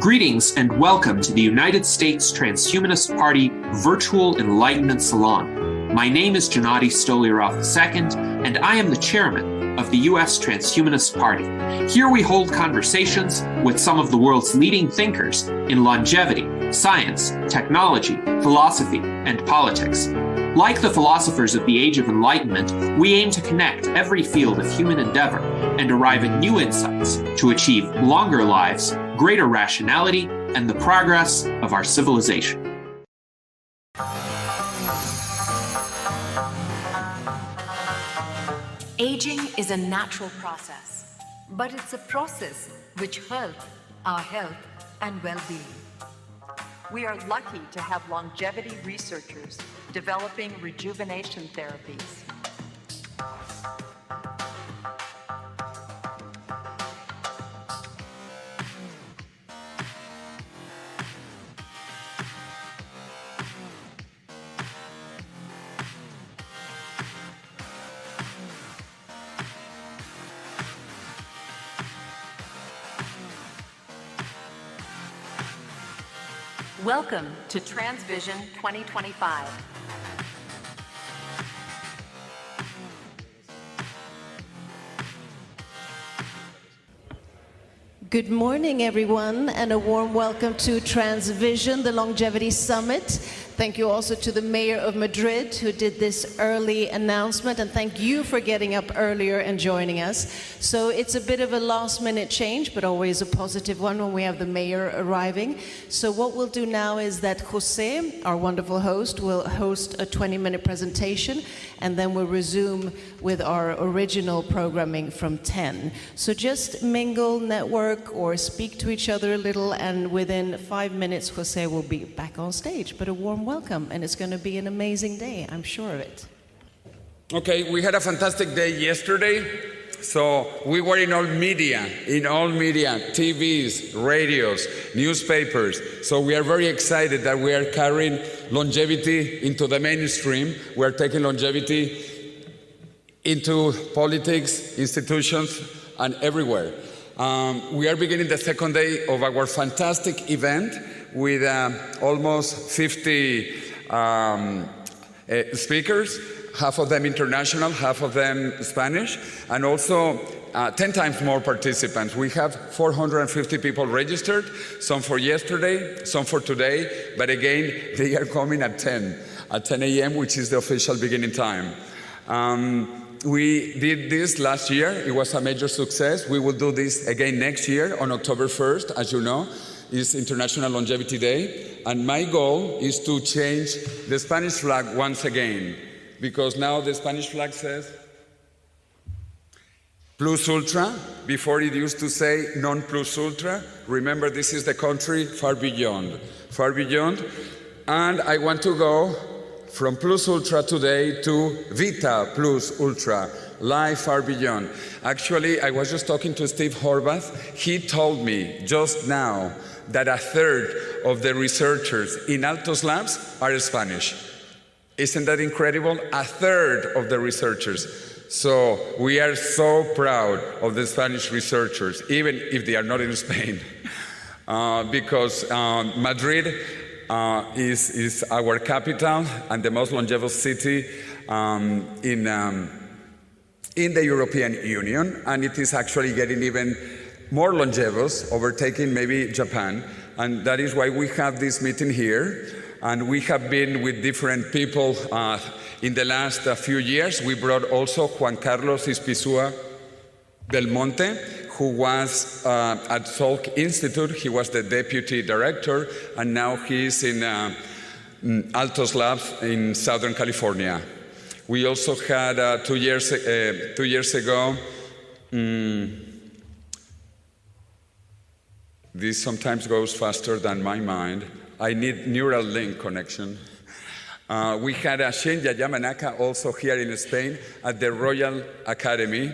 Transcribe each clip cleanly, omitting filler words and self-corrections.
Greetings and welcome to the United States Transhumanist Party Virtual Enlightenment Salon. My name is Gennady Stolyarov II, and I am the chairman of the U.S. Transhumanist Party. Here we hold conversations with some of the world's leading thinkers in longevity, science, technology, philosophy, and politics. Like the philosophers of the Age of Enlightenment, we aim to connect every field of human endeavor and arrive at new insights to achieve longer lives, greater rationality, and the progress of our civilization. Aging is a natural process, but it's a process which helps our health and well-being. We are lucky to have longevity researchers developing rejuvenation therapies. Welcome to TransVision 2025. Good morning, everyone, and a warm welcome to TransVision, the Longevity Summit. Thank you also to the Mayor of Madrid who did this early announcement, and thank you for getting up earlier and joining us. So it's a bit of a last-minute change, but always a positive one when we have the Mayor arriving. So what we'll do now is that Jose, our wonderful host, will host a 20-minute presentation, and then we'll resume with our original programming from 10. So just mingle, network, or speak to each other a little, and within 5 minutes, Jose will be back on stage. But a warm welcome, and it's going to be an amazing day, I'm sure of it. Okay, we had a fantastic day yesterday. So we were in all media, TVs, radios, newspapers. So we are very excited that we are carrying longevity into the mainstream. We are taking longevity into politics, institutions, and everywhere. We are beginning the second day of our fantastic event with almost 50 speakers, half of them international, half of them Spanish, and also 10 times more participants. We have 450 people registered, some for yesterday, some for today, but again, they are coming at 10 a.m., which is the official beginning time. We did this last year. It was a major success. We will do this again next year on October 1st, as you know. Is International Longevity Day, and my goal is to change the Spanish flag once again, because now the Spanish flag says Plus Ultra. Before it used to say Non Plus Ultra. Remember, this is the country far beyond, and I want to go from Plus Ultra today to Vita Plus Ultra, life far beyond. Actually, I was just talking to Steve Horvath. He told me just now that a third of the researchers in Altos Labs are Spanish. Isn't that incredible? A third of the researchers. So we are so proud of the Spanish researchers, even if they are not in Spain, because Madrid is our capital and the most longevous city in the European Union, and it is actually getting even more longevous, overtaking maybe Japan, and that is why we have this meeting here. And we have been with different people in the last few years. We brought also Juan Carlos Ispizua del Monte, who was at Salk Institute. He was the deputy director, and now he's in Altos Labs in Southern California. We also had 2 years ago. This sometimes goes faster than my mind. I need neural link connection. We had Shenya Yamanaka also here in Spain at the Royal Academy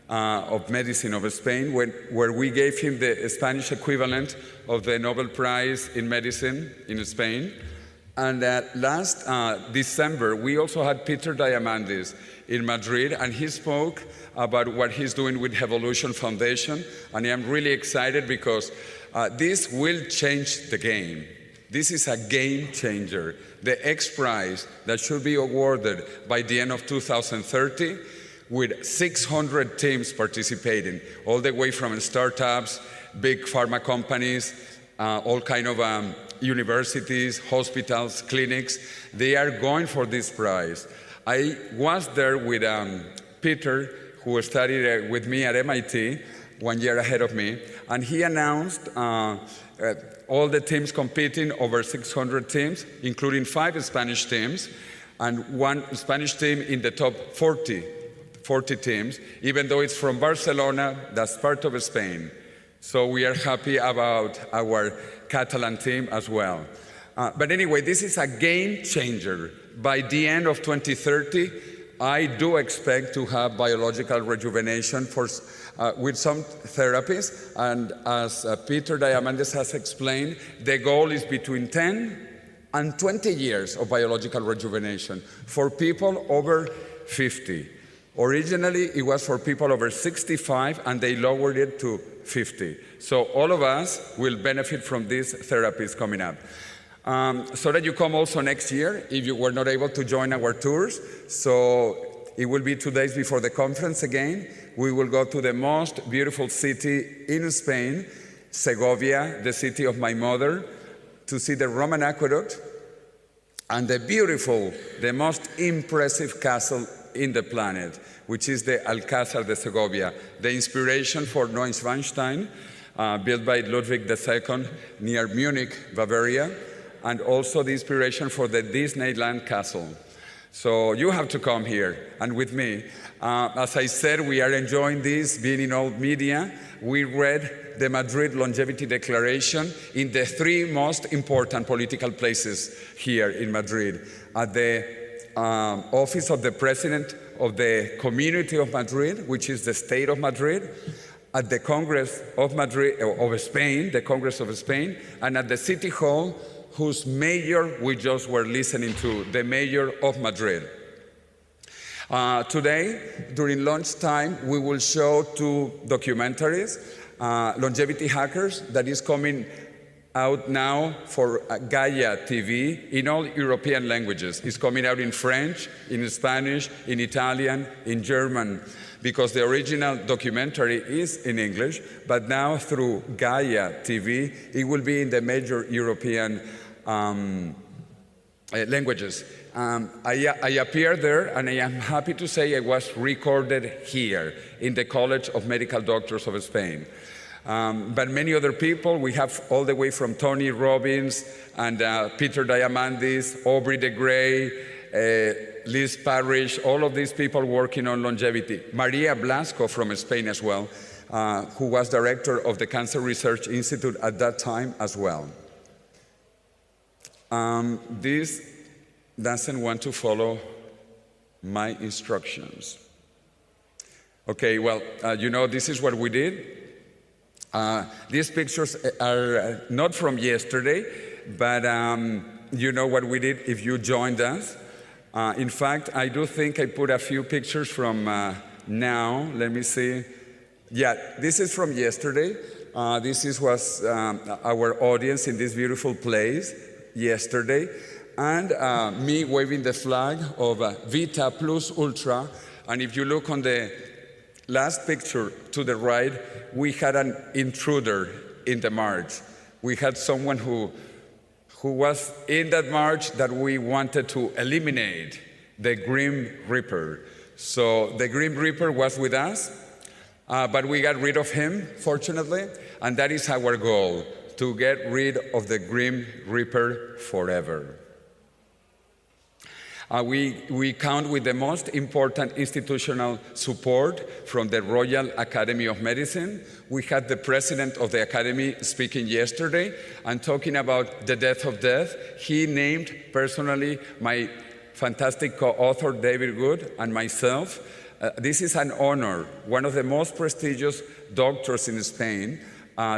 of Medicine of Spain, where we gave him the Spanish equivalent of the Nobel Prize in Medicine in Spain. And last December, we also had Peter Diamandis in Madrid, and he spoke about what he's doing with Evolution Foundation. And I'm really excited because This will change the game. This is a game changer. The X Prize that should be awarded by the end of 2030 with 600 teams participating, all the way from startups, big pharma companies, all kind of universities, hospitals, clinics. They are going for this prize. I was there with Peter, who studied with me at MIT, 1 year ahead of me, and he announced all the teams competing, over 600 teams, including 5 Spanish teams, and 1 Spanish team in the top 40 teams, even though it's from Barcelona, that's part of Spain. So we are happy about our Catalan team as well. But anyway, this is a game changer. By the end of 2030, I do expect to have biological rejuvenation with some therapies. And as Peter Diamandis has explained, the goal is between 10 and 20 years of biological rejuvenation for people over 50. Originally, it was for people over 65, and they lowered it to 50. So all of us will benefit from these therapies coming up. So that you come also next year, if you were not able to join our tours. So it will be 2 days before the conference again. We will go to the most beautiful city in Spain, Segovia, the city of my mother, to see the Roman aqueduct and the most impressive castle in the planet, which is the Alcázar de Segovia, the inspiration for Neuschwanstein, built by Ludwig II near Munich, Bavaria, and also the inspiration for the Disneyland Castle. So you have to come here and with me. As I said, we are enjoying this, being in all media. We read the Madrid Longevity Declaration in the 3 most important political places here in Madrid. At the office of the President of the Community of Madrid, which is the state of Madrid, at the Congress of Madrid, of Spain, the Congress of Spain, and at the City Hall, whose mayor we just were listening to, the mayor of Madrid. Today, during lunchtime, we will show 2 documentaries, Longevity Hackers, that is coming out now for Gaia TV in all European languages. It's coming out in French, in Spanish, in Italian, in German, because the original documentary is in English, but now through Gaia TV, it will be in the major European languages. I appeared there, and I am happy to say I was recorded here in the College of Medical Doctors of Spain. But many other people, we have all the way from Tony Robbins and Peter Diamandis, Aubrey de Grey, Liz Parrish, all of these people working on longevity. Maria Blasco from Spain as well, who was director of the Cancer Research Institute at that time as well. This doesn't want to follow my instructions. Okay, well, you know, this is what we did. These pictures are not from yesterday, but you know what we did if you joined us. In fact, I do think I put a few pictures from now. Let me see. Yeah, this is from yesterday. This was our audience in this beautiful place yesterday. And me waving the flag of Vita Plus Ultra. And if you look on the last picture to the right, we had an intruder in the march. We had someone who was in that march that we wanted to eliminate, the Grim Reaper. So the Grim Reaper was with us, but we got rid of him, fortunately, and that is our goal, to get rid of the Grim Reaper forever. We count with the most important institutional support from the Royal Academy of Medicine. We had the president of the Academy speaking yesterday and talking about the death of death. He named personally my fantastic co-author, David Good, and myself. This is an honor, one of the most prestigious doctors in Spain,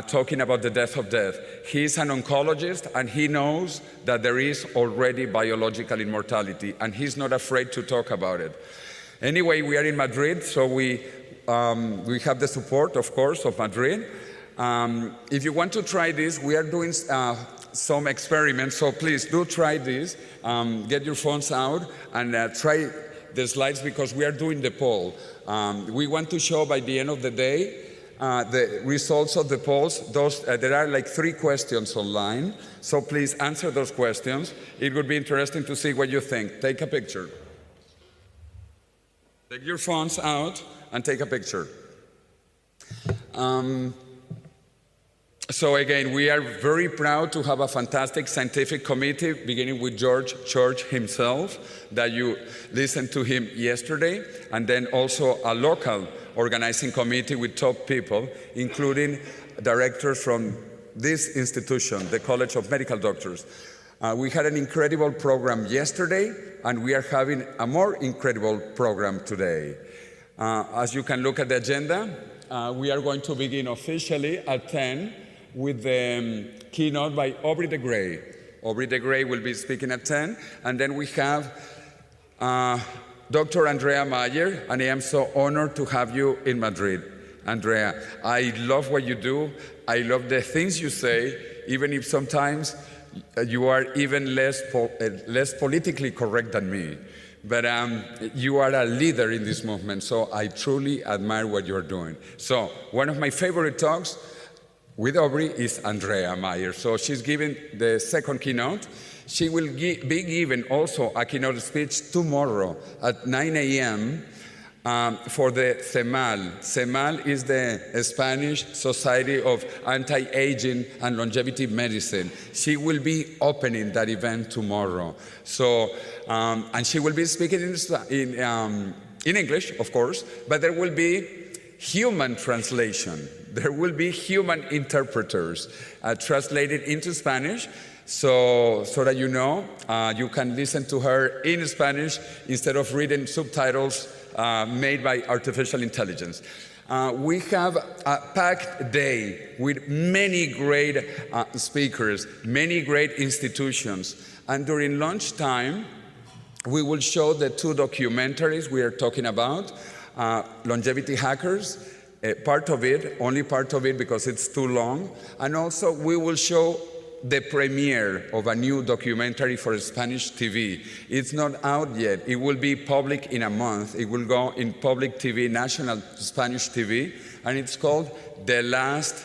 talking about the death of death. He's an oncologist, and he knows that there is already biological immortality, and he's not afraid to talk about it. Anyway, we are in Madrid, so we have the support, of course, of Madrid. If you want to try this, we are doing some experiments, so please do try this. Get your phones out and try the slides because we are doing the poll. We want to show by the end of the day the results of the polls. There are like 3 questions online, so please answer those questions. It would be interesting to see what you think. Take a picture. Take your phones out and take a picture. So again, we are very proud to have a fantastic scientific committee, beginning with George Church himself, that you listened to him yesterday, and then also a local organizing committee with top people, including directors from this institution, the College of Medical Doctors. We had an incredible program yesterday, and we are having a more incredible program today. As you can look at the agenda, we are going to begin officially at 10 with the keynote by Aubrey de Grey. Aubrey de Grey will be speaking at 10, and then we have Dr. Andrea Mayer, and I am so honored to have you in Madrid. Andrea, I love what you do. I love the things you say, even if sometimes you are even less politically correct than me. But you are a leader in this movement, so I truly admire what you're doing. So one of my favorite talks with Aubrey is Andrea Mayer. So she's giving the second keynote. She will be giving also a keynote speech tomorrow at 9 a.m. For the CEMAL. CEMAL is the Spanish Society of Anti-Aging and Longevity Medicine. She will be opening that event tomorrow. So, and she will be speaking in English, of course, but there will be human translation. There will be human interpreters translated into Spanish, so that you know, you can listen to her in Spanish instead of reading subtitles made by artificial intelligence. We have a packed day with many great speakers, many great institutions, and during lunchtime, we will show the 2 documentaries we are talking about, Longevity Hackers, part of it, only part of it because it's too long, and also we will show the premiere of a new documentary for Spanish TV. It's not out yet. It will be public in a month. It will go in public TV, national Spanish TV, and it's called The Last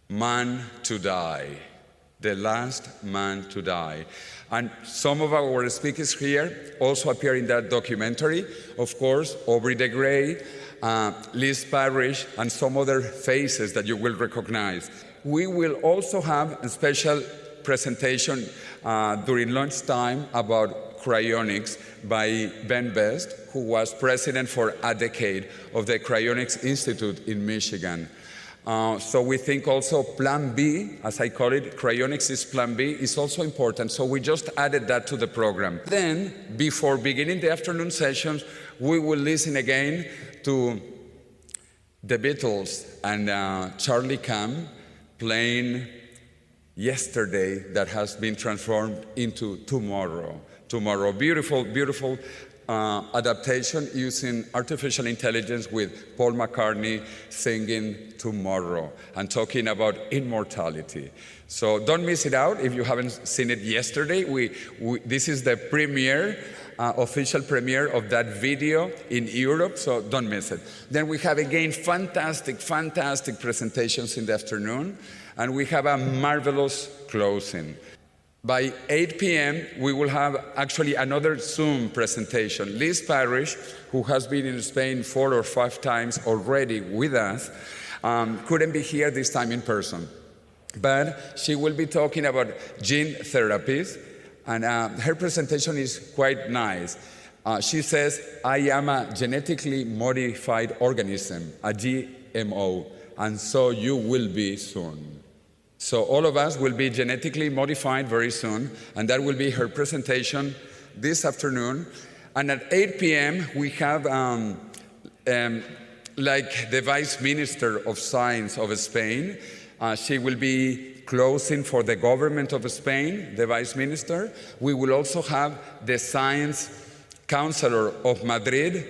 Man to Die. The Last Man to Die. And some of our speakers here also appear in that documentary. Of course, Aubrey de Grey, Liz Parrish, and some other faces that you will recognize. We will also have a special presentation during lunchtime about cryonics by Ben Best, who was president for a decade of the Cryonics Institute in Michigan. So we think also Plan B, as I call it, cryonics is Plan B, is also important. So we just added that to the program. Then, before beginning the afternoon sessions, we will listen again to the Beatles and Charlie Cam playing Yesterday that has been transformed into Tomorrow. Tomorrow, beautiful, beautiful adaptation using artificial intelligence with Paul McCartney singing Tomorrow and talking about immortality. So don't miss it out if you haven't seen it yesterday. This is the premiere, official premiere of that video in Europe, so don't miss it. Then we have again fantastic, fantastic presentations in the afternoon, and we have a marvelous closing. By 8 p.m., we will have actually another Zoom presentation. Liz Parrish, who has been in Spain 4 or 5 times already with us, couldn't be here this time in person. But she will be talking about gene therapies, and her presentation is quite nice. She says, I am a genetically modified organism, a GMO, and so you will be soon. So all of us will be genetically modified very soon, and that will be her presentation this afternoon. And at 8 p.m., we have like the Vice Minister of Science of Spain. She will be closing for the government of Spain, the Vice Minister. We will also have the Science Counselor of Madrid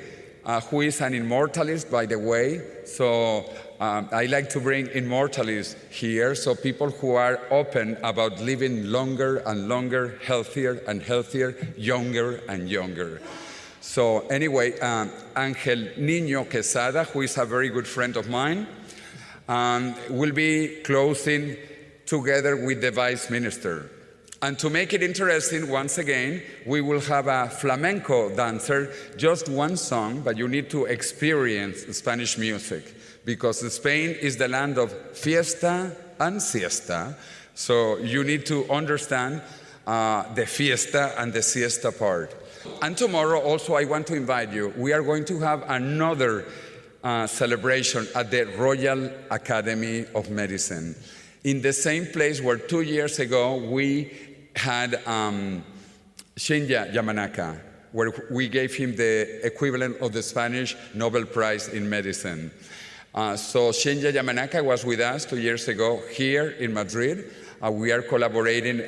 who is an immortalist, by the way. So I like to bring immortalists here, so people who are open about living longer and longer, healthier and healthier, younger and younger. So anyway, Angel Niño Quesada, who is a very good friend of mine, will be closing together with the Vice Minister. And to make it interesting, once again, we will have a flamenco dancer, just one song, but you need to experience Spanish music, because Spain is the land of fiesta and siesta, so you need to understand the fiesta and the siesta part. And tomorrow also I want to invite you, we are going to have another celebration at the Royal Academy of Medicine, in the same place where 2 years ago we had Shinya Yamanaka, where we gave him the equivalent of the Spanish Nobel Prize in Medicine. So Shinya Yamanaka was with us 2 years ago here in Madrid. We are collaborating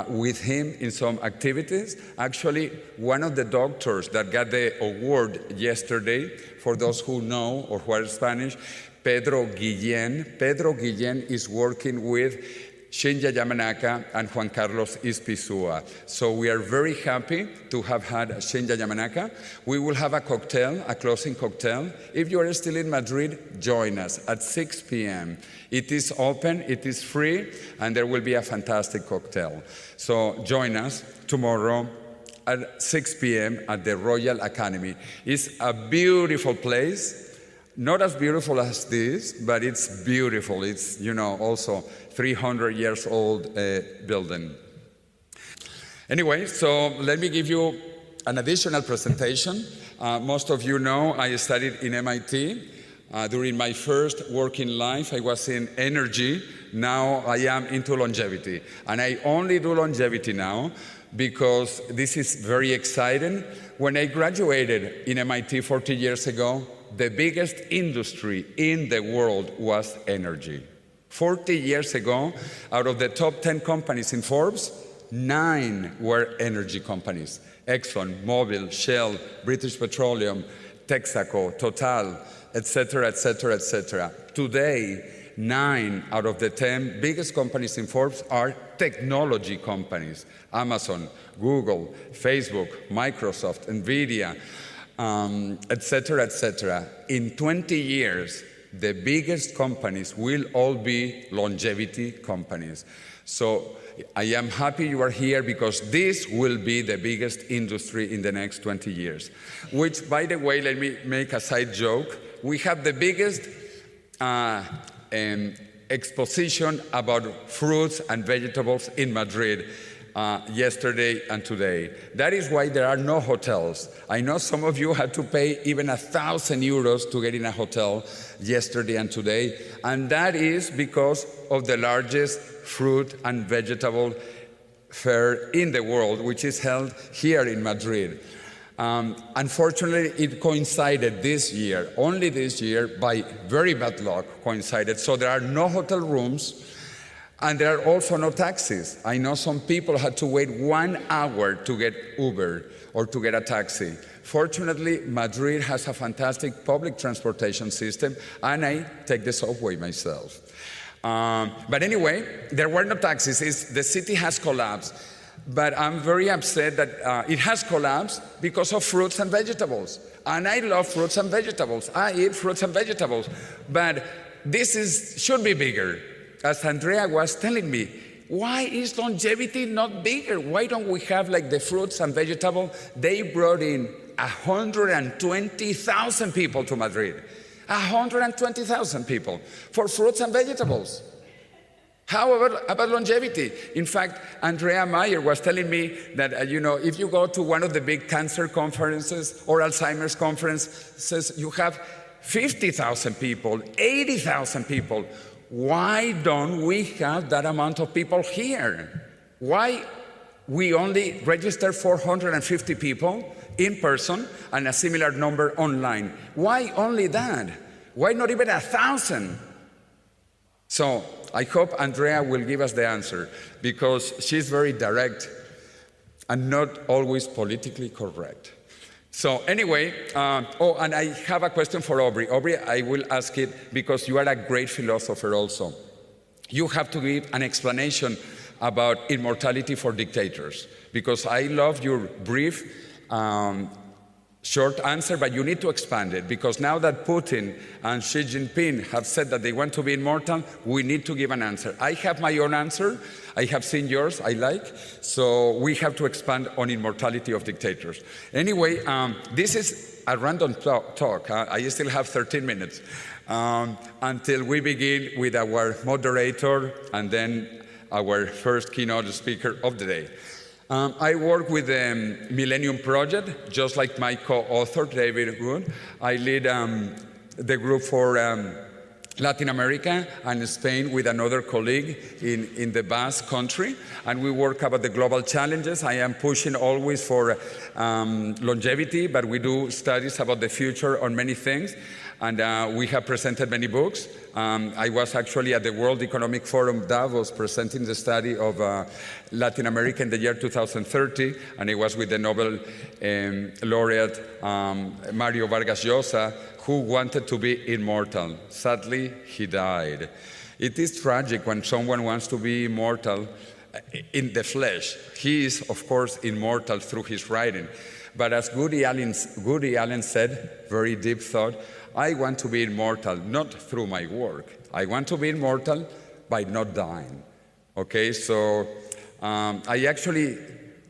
with him in some activities. Actually, one of the doctors that got the award yesterday, for those who know or who are Spanish, Pedro Guillén is working with Shinya Yamanaka and Juan Carlos Ispizua. So we are very happy to have had Shinya Yamanaka. We will have a cocktail, a closing cocktail. If you are still in Madrid, join us at 6 p.m. It is open, it is free, and there will be a fantastic cocktail. So join us tomorrow at 6 p.m. at the Royal Academy. It's a beautiful place. Not as beautiful as this, but it's beautiful. It's, you know, also 300 years old building. Anyway, so let me give you an additional presentation. Most of you know I studied in MIT. During my first working life, I was in energy. Now I am into longevity. And I only do longevity now because this is very exciting. When I graduated in MIT 40 years ago, the biggest industry in the world was energy. 40 years ago, out of the top 10 companies in Forbes, 9 were energy companies. Exxon, Mobil, Shell, British Petroleum, Texaco, Total, etc., etc., etc. Today, 9 out of the 10 biggest companies in Forbes are technology companies. Amazon, Google, Facebook, Microsoft, NVIDIA, etc., etc. In 20 years, the biggest companies will all be longevity companies. So I am happy you are here because this will be the biggest industry in the next 20 years. Which, by the way, let me make a side joke. We have the biggest exposition about fruits and vegetables in Madrid. Yesterday and today. That is why there are no hotels. I know some of you had to pay even 1,000 euros to get in a hotel yesterday and today, and that is because of the largest fruit and vegetable fair in the world, which is held here in Madrid. Unfortunately, it coincided this year, only this year, by very bad luck coincided, so there are no hotel rooms. And there are also no taxis. I know some people had to wait 1 hour to get Uber or to get a taxi. Fortunately, Madrid has a fantastic public transportation system, and I take the subway myself. But anyway, there were no taxis. The city has collapsed. But I'm very upset that it has collapsed because of fruits and vegetables. And I love fruits and vegetables. I eat fruits and vegetables. But this should be bigger. As Andrea was telling me, why is longevity not bigger? Why don't we have like the fruits and vegetables? They brought in 120,000 people to Madrid. 120,000 people for fruits and vegetables. How about longevity? In fact, Andrea Meyer was telling me that, if you go to one of the big cancer conferences or Alzheimer's conferences, you have 50,000 people, 80,000 people. Why don't we have that amount of people here? Why we only register 450 people in person and a similar number online? Why only that? Why not even 1,000? So I hope Andrea will give us the answer, because she's very direct and not always politically correct. So anyway, and I have a question for Aubrey. Aubrey, I will ask it because you are a great philosopher also. You have to give an explanation about immortality for dictators, because I love your brief, short answer, but you need to expand it, because now that Putin and Xi Jinping have said that they want to be immortal, we need to give an answer. I have my own answer. I have seen yours, I like, so we have to expand on immortality of dictators. Anyway, this is a random talk. I still have 13 minutes until we begin with our moderator and then our first keynote speaker of the day. I work with the Millennium Project, just like my co-author, David Wood. I lead the group for Latin America and Spain with another colleague in the Basque country, and we work about the global challenges. I am pushing always for longevity, but we do studies about the future on many things, and we have presented many books. I was actually at the World Economic Forum Davos presenting the study of Latin America in the year 2030, and it was with the Nobel laureate Mario Vargas Llosa, who wanted to be immortal. Sadly, he died. It is tragic when someone wants to be immortal in the flesh. He is, of course, immortal through his writing. But as Woody Allen said, very deep thought, I want to be immortal, not through my work. I want to be immortal by not dying. Okay, so I actually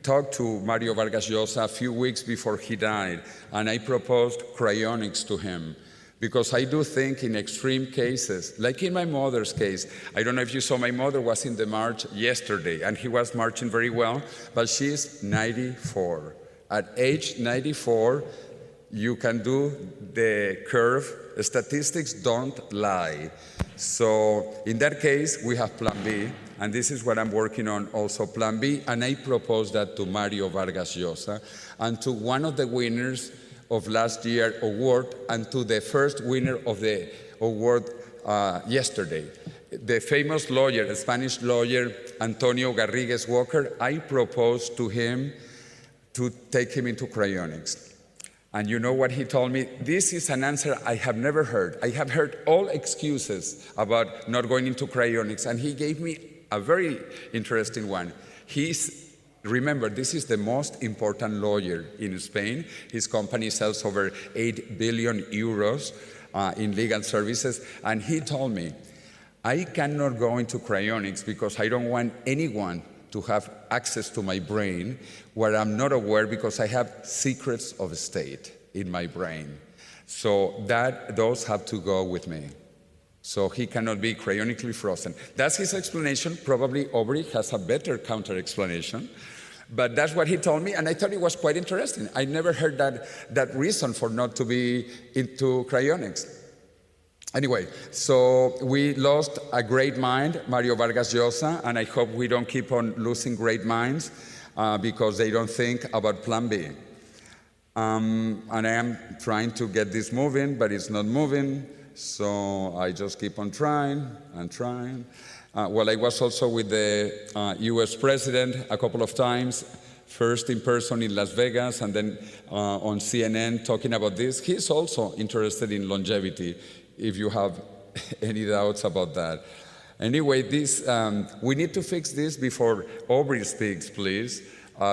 talked to Mario Vargas Llosa a few weeks before he died, and I proposed cryonics to him, because I do think in extreme cases, like in my mother's case, I don't know if you saw, my mother was in the march yesterday, and he was marching very well, but she's 94. At age 94, you can do the curve. Statistics don't lie. So in that case, we have Plan B, and this is what I'm working on also, Plan B, and I proposed that to Mario Vargas Llosa and to one of the winners of last year's award and to the first winner of the award yesterday. The famous lawyer, the Spanish lawyer, Antonio Garrigues Walker, I proposed to him to take him into cryonics. And you know what he told me? This is an answer I have never heard. I have heard all excuses about not going into cryonics, and he gave me a very interesting one. Remember, this is the most important lawyer in Spain. His company sells over 8 billion euros in legal services, and he told me, I cannot go into cryonics because I don't want anyone to have access to my brain where I'm not aware, because I have secrets of state in my brain. So those have to go with me. So he cannot be cryonically frozen. That's his explanation. Probably Aubrey has a better counter-explanation. But that's what he told me, and I thought it was quite interesting. I never heard that reason for not to be into cryonics. Anyway, so we lost a great mind, Mario Vargas Llosa, and I hope we don't keep on losing great minds because they don't think about Plan B. And I am trying to get this moving, but it's not moving, so I just keep on trying and trying. Well, I was also with the US president a couple of times, first in person in Las Vegas and then on CNN talking about this. He's also interested in longevity, if you have any doubts about that. Anyway, we need to fix this before Aubrey speaks, please,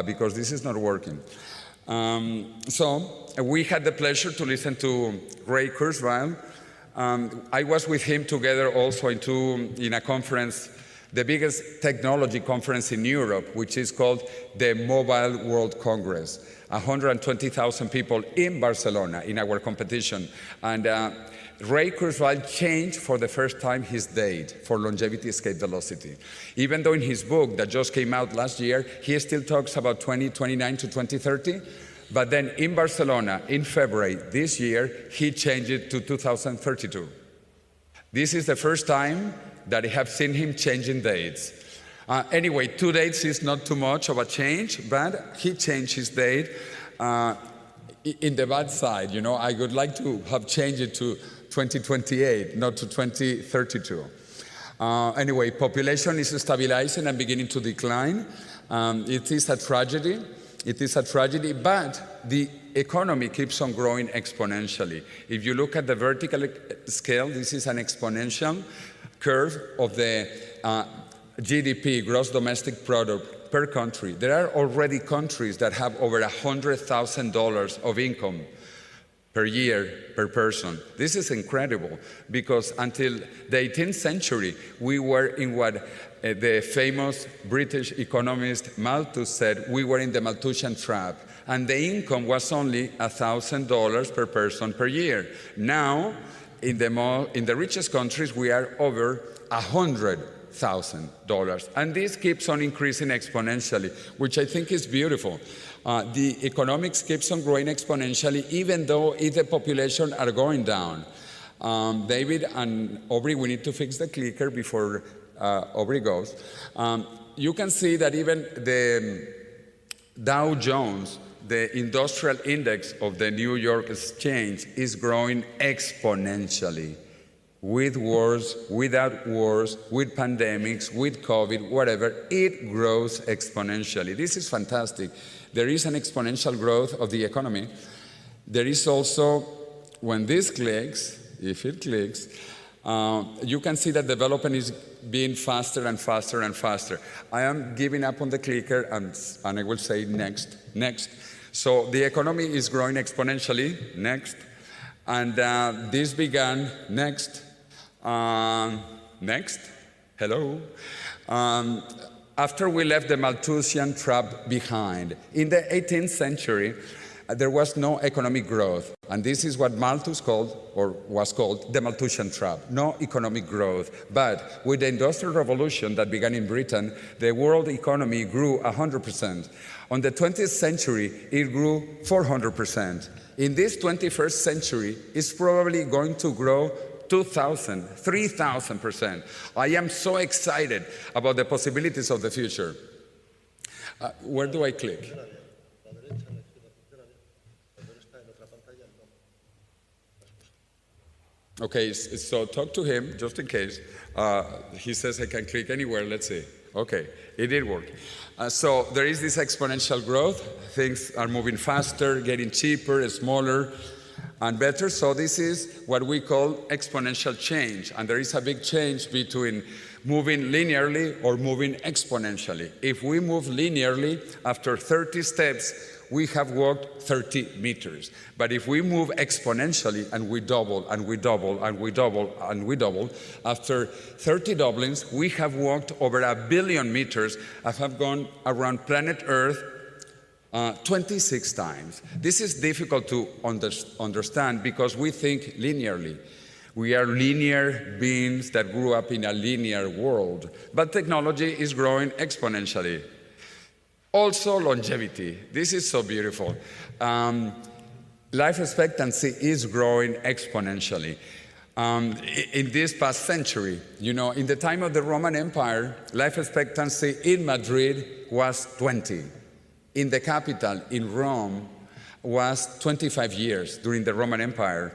because this is not working. So we had the pleasure to listen to Ray Kurzweil. I was with him together also in a conference, the biggest technology conference in Europe, which is called the Mobile World Congress. 120,000 people in Barcelona in our competition. And Ray Kurzweil changed for the first time his date for longevity escape velocity. Even though in his book that just came out last year, he still talks about 2029 to 2030. But then in Barcelona, in February this year, he changed it to 2032. This is the first time that I have seen him changing dates. Anyway, 2 dates is not too much of a change, but he changed his date in the bad side. You know, I would like to have changed it to 2028, not to 2032. Anyway, population is stabilizing and beginning to decline. It is a tragedy. It is a tragedy, but the economy keeps on growing exponentially. If you look at the vertical scale, this is an exponential curve of the GDP, gross domestic product, per country. There are already countries that have over $100,000 of income per year, per person. This is incredible, because until the 18th century, we were in what the famous British economist Malthus said, we were in the Malthusian trap, and the income was only $1,000 per person per year. Now, in the richest countries, we are over $100,000, and this keeps on increasing exponentially, which I think is beautiful. The economics keeps on growing exponentially, even though the population are going down. David and Aubrey, we need to fix the clicker before Aubrey goes. You can see that even the Dow Jones, the industrial index of the New York Exchange, is growing exponentially. With wars, without wars, with pandemics, with COVID, whatever, it grows exponentially. This is fantastic. There is an exponential growth of the economy. There is also, when this clicks, if it clicks, you can see that development is being faster and faster and faster. I am giving up on the clicker, and I will say next, next. So the economy is growing exponentially, next. And this began, next, next, hello. After we left the Malthusian trap behind. In the 18th century, there was no economic growth. And this is what Malthus called, or was called, the Malthusian trap. No economic growth. But with the Industrial Revolution that began in Britain, the world economy grew 100%. On the 20th century, it grew 400%. In this 21st century, it's probably going to grow 2,000, 3,000%. I am so excited about the possibilities of the future. Where do I click? Okay, so talk to him, just in case. He says I can click anywhere, let's see. Okay, it did work. So there is this exponential growth. Things are moving faster, getting cheaper, smaller, and better. So this is what we call exponential change. And there is a big change between moving linearly or moving exponentially. If we move linearly, after 30 steps, we have walked 30 meters. But if we move exponentially and we double and we double and we double and we double, after 30 doublings, we have walked over 1 billion meters and have gone around planet Earth 26 times. This is difficult to understand because we think linearly. We are linear beings that grew up in a linear world. But technology is growing exponentially. Also, longevity. This is so beautiful. Life expectancy is growing exponentially. In this past century, in the time of the Roman Empire, life expectancy in Madrid was 20. In the capital, in Rome, was 25 years during the Roman Empire.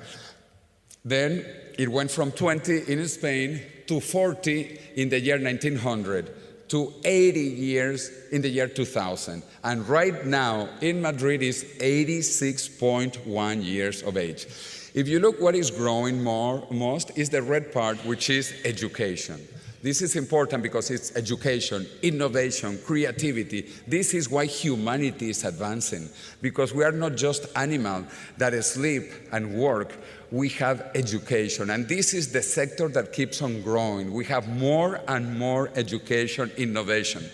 Then it went from 20 in Spain to 40 in the year 1900. To 80 years in the year 2000. And right now in Madrid is 86.1 years of age. If you look what is growing most is the red part, which is education. This is important because it's education, innovation, creativity. This is why humanity is advancing, because we are not just animals that sleep and work. We have education, and this is the sector that keeps on growing. We have more and more education, innovation.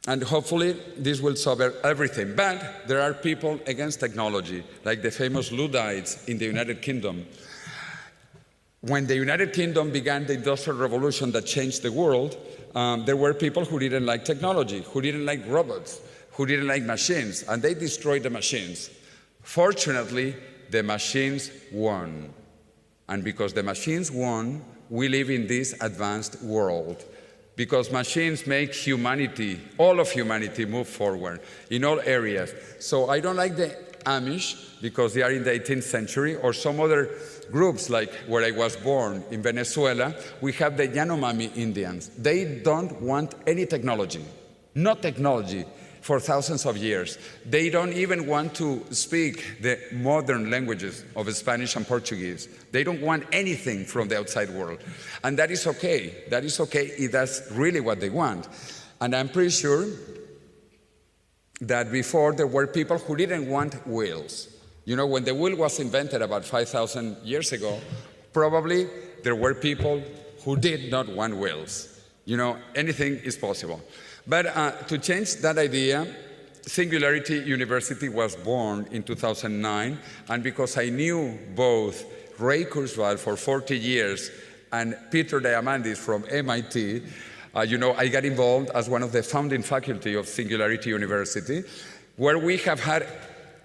And hopefully this will solve everything. But there are people against technology, like the famous Luddites in the United Kingdom. When the United Kingdom began the Industrial Revolution that changed the world, there were people who didn't like technology, who didn't like robots, who didn't like machines, and they destroyed the machines. Fortunately, the machines won. And because the machines won, we live in this advanced world. Because machines make humanity, all of humanity, move forward in all areas. So I don't like the Amish because they are in the 18th century, or some other groups like where I was born in Venezuela. We have the Yanomami Indians. They don't want any technology, no technology. for thousands of years. They don't even want to speak the modern languages of Spanish and Portuguese. They don't want anything from the outside world. And that is okay. That is okay if that's really what they want. And I'm pretty sure that before there were people who didn't want wheels. You know, when the wheel was invented about 5,000 years ago, probably there were people who did not want wheels. You know, anything is possible. But to change that idea, Singularity University was born in 2009, and because I knew both Ray Kurzweil for 40 years and Peter Diamandis from MIT, you know, I got involved as one of the founding faculty of Singularity University, where we have had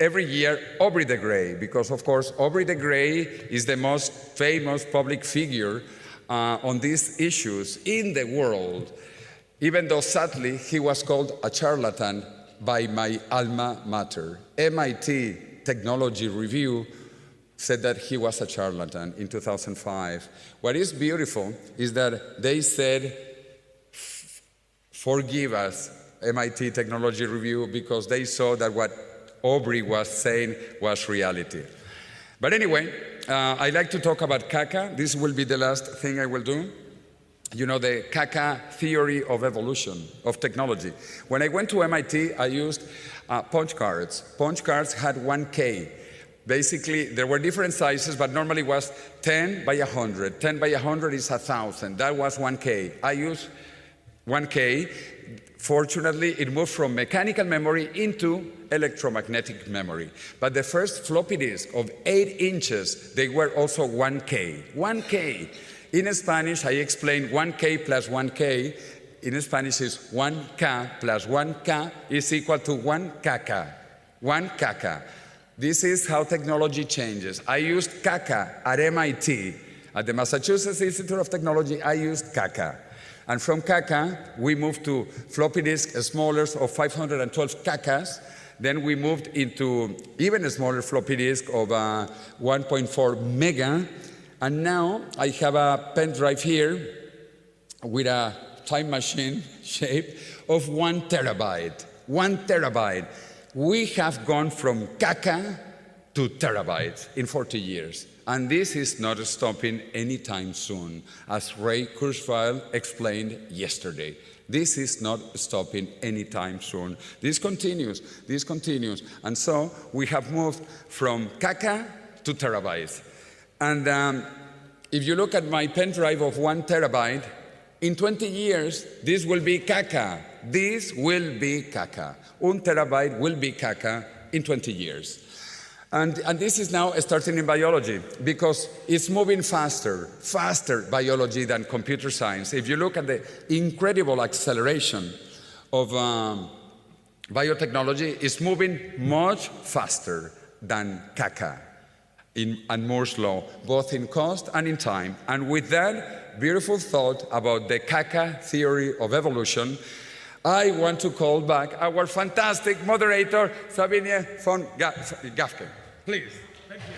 every year Aubrey de Grey, because of course Aubrey de Grey is the most famous public figure on these issues in the world, even though sadly he was called a charlatan by my alma mater. MIT Technology Review said that he was a charlatan in 2005. What is beautiful is that they said, forgive us, MIT Technology Review, because they saw that what Aubrey was saying was reality. But anyway, I'd like to talk about CACA. This will be the last thing I will do. You know, the CACA theory of evolution, of technology. When I went to MIT, I used punch cards. Punch cards had 1K. Basically, there were different sizes, but normally it was 10 by 100. 10 by 100 is 1,000. That was 1K. I used 1K. Fortunately, it moved from mechanical memory into electromagnetic memory. But the first floppy disk of 8 inches, they were also 1K. 1K. In Spanish, I explained 1K plus 1K. In Spanish is 1K plus 1K is equal to 1 caca. 1 caca. This is how technology changes. I used CACA at MIT. At the Massachusetts Institute of Technology, I used CACA. And from CACA, we moved to floppy disk, smaller, of 512 CACAs. Then we moved into even a smaller floppy disk of 1.4 mega. And now I have a pen drive here with a time machine shape of 1 terabyte. 1 terabyte. We have gone from CACA to terabytes in 40 years. And this is not stopping anytime soon, as Ray Kurzweil explained yesterday. This is not stopping anytime soon. This continues. And so we have moved from CACA to terabytes. And if you look at my pen drive of 1 terabyte, in 20 years, this will be CACA. This will be CACA. 1 terabyte will be CACA in 20 years. And this is now starting in biology, because it's moving faster biology than computer science. If you look at the incredible acceleration of biotechnology, it's moving much faster than CACA and Moore's law, both in cost and in time. And with that beautiful thought about the CACA theory of evolution, I want to call back our fantastic moderator, Sabine von Gafke. Please. Thank you.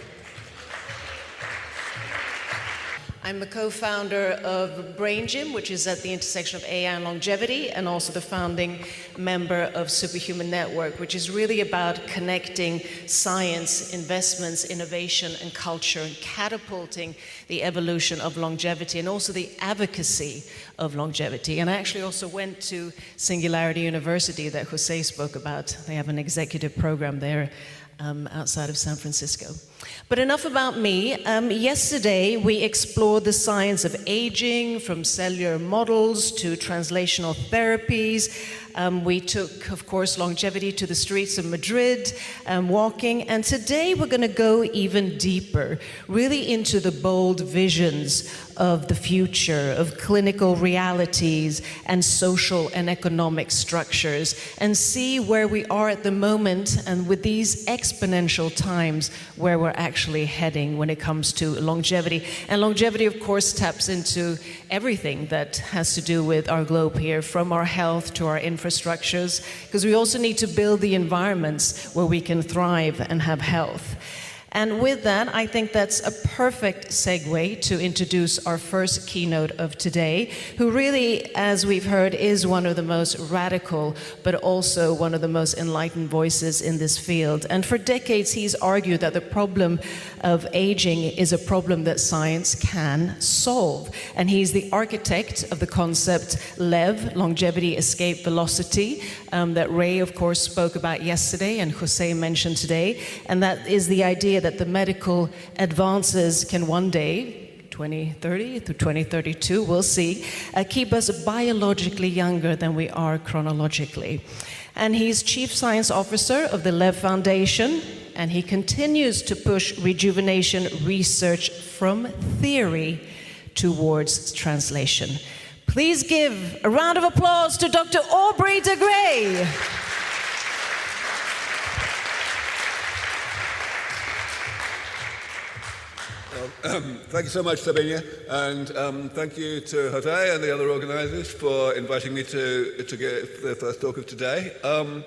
I'm the co-founder of Brain Gym, which is at the intersection of AI and longevity, and also the founding member of Superhuman Network, which is really about connecting science, investments, innovation, and culture, and catapulting the evolution of longevity, and also the advocacy of longevity. And I actually also went to Singularity University that Jose spoke about. They have an executive program there outside of San Francisco. But enough about me. Yesterday, we explored the science of aging, from cellular models to translational therapies. We took, of course, longevity to the streets of Madrid, walking. And today, we're going to go even deeper, really into the bold visions of the future, of clinical realities and social and economic structures, and see where we are at the moment, and with these exponential times, where we're actually heading when it comes to longevity. And longevity, of course, taps into everything that has to do with our globe here, from our health to our infrastructures, because we also need to build the environments where we can thrive and have health. And with that, I think that's a perfect segue to introduce our first keynote of today, who really, as we've heard, is one of the most radical, but also one of the most enlightened voices in this field. And for decades, he's argued that the problem of aging is a problem that science can solve. And he's the architect of the concept LEV, Longevity Escape Velocity, that Ray, of course, spoke about yesterday and Jose mentioned today. And that is the idea that the medical advances can one day, 2030 through 2032, we'll see, keep us biologically younger than we are chronologically. And he's Chief Science Officer of the LEV Foundation, and he continues to push rejuvenation research from theory towards translation. Please give a round of applause to Dr. Aubrey de Grey. Thank you so much, Sabinia, and thank you to Jose and the other organizers for inviting me to give the first talk of today. I've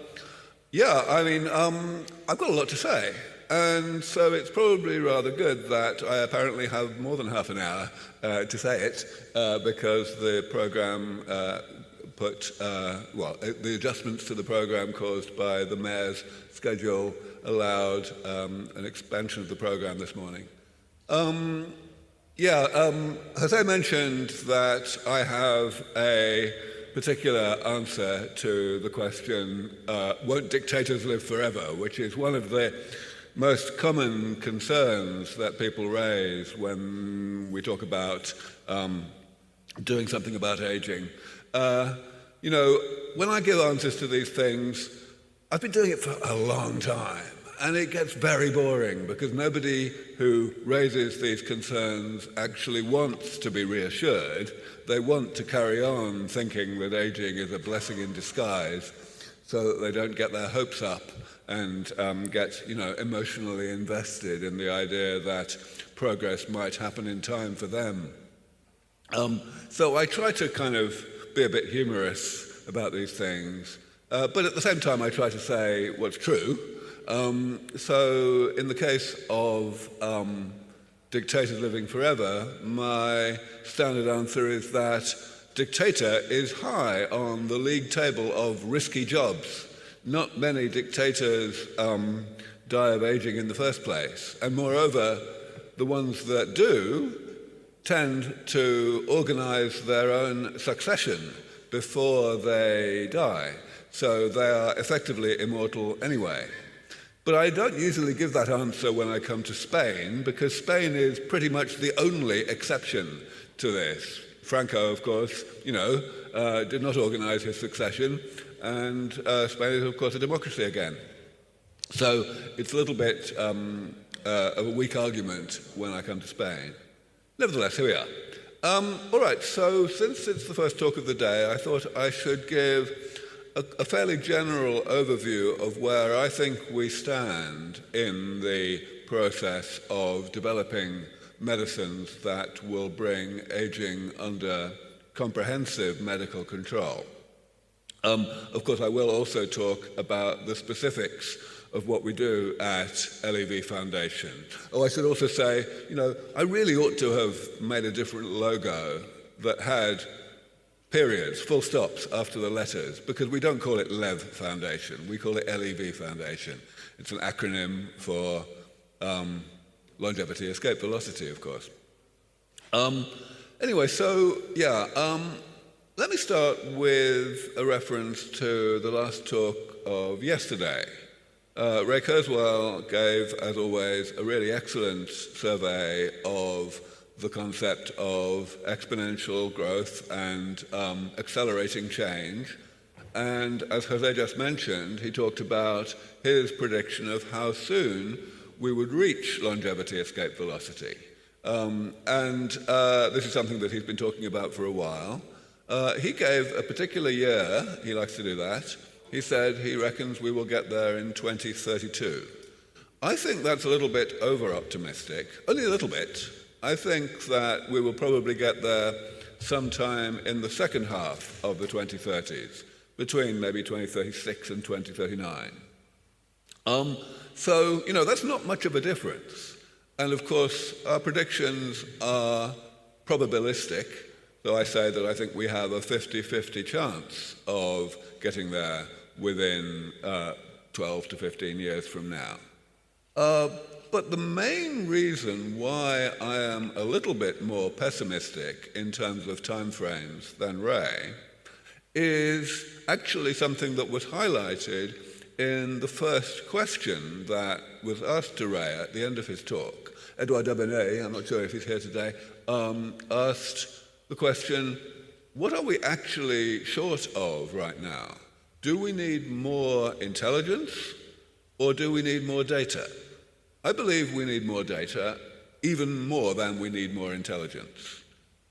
got a lot to say, and so it's probably rather good that I apparently have more than half an hour to say it, because the program the adjustments to the program caused by the mayor's schedule allowed an expansion of the program this morning. Jose mentioned that I have a particular answer to the question, won't dictators live forever? Which is one of the most common concerns that people raise when we talk about doing something about aging. When I give answers to these things, I've been doing it for a long time. And it gets very boring because nobody who raises these concerns actually wants to be reassured. They want to carry on thinking that aging is a blessing in disguise so that they don't get their hopes up and get emotionally invested in the idea that progress might happen in time for them. So I try to kind of be a bit humorous about these things, but at the same time I try to say what's true. So in the case of dictators living forever, my standard answer is that dictator is high on the league table of risky jobs. Not many dictators die of aging in the first place, and moreover, the ones that do tend to organize their own succession before they die, so they are effectively immortal anyway. But I don't usually give that answer when I come to Spain, because Spain is pretty much the only exception to this. Franco, of course, did not organize his succession, and Spain is, of course, a democracy again. So it's a little bit of a weak argument when I come to Spain. Nevertheless, here we are. All right, so since it's the first talk of the day, I thought I should give a fairly general overview of where I think we stand in the process of developing medicines that will bring aging under comprehensive medical control. Of course, I will also talk about the specifics of what we do at LEV Foundation. Oh, I should also say, I really ought to have made a different logo that had periods, full stops after the letters, because we don't call it LEV Foundation, we call it LEV Foundation. It's an acronym for Longevity Escape Velocity, of course. Let me start with a reference to the last talk of yesterday. Ray Kurzweil gave, as always, a really excellent survey of the concept of exponential growth and accelerating change. And as Jose just mentioned, he talked about his prediction of how soon we would reach longevity escape velocity. This is something that he's been talking about for a while. He gave a particular year, he likes to do that. He said he reckons we will get there in 2032. I think that's a little bit over-optimistic, only a little bit. I think that we will probably get there sometime in the second half of the 2030s, between maybe 2036 and 2039. So, that's not much of a difference. And of course, our predictions are probabilistic. So I say that I think we have a 50-50 chance of getting there within 12 to 15 years from now. But the main reason why I am a little bit more pessimistic in terms of timeframes than Ray is actually something that was highlighted in the first question that was asked to Ray at the end of his talk. Edouard Dabenet, I'm not sure if he's here today, asked the question, what are we actually short of right now? Do we need more intelligence or do we need more data? I believe we need more data, even more than we need more intelligence.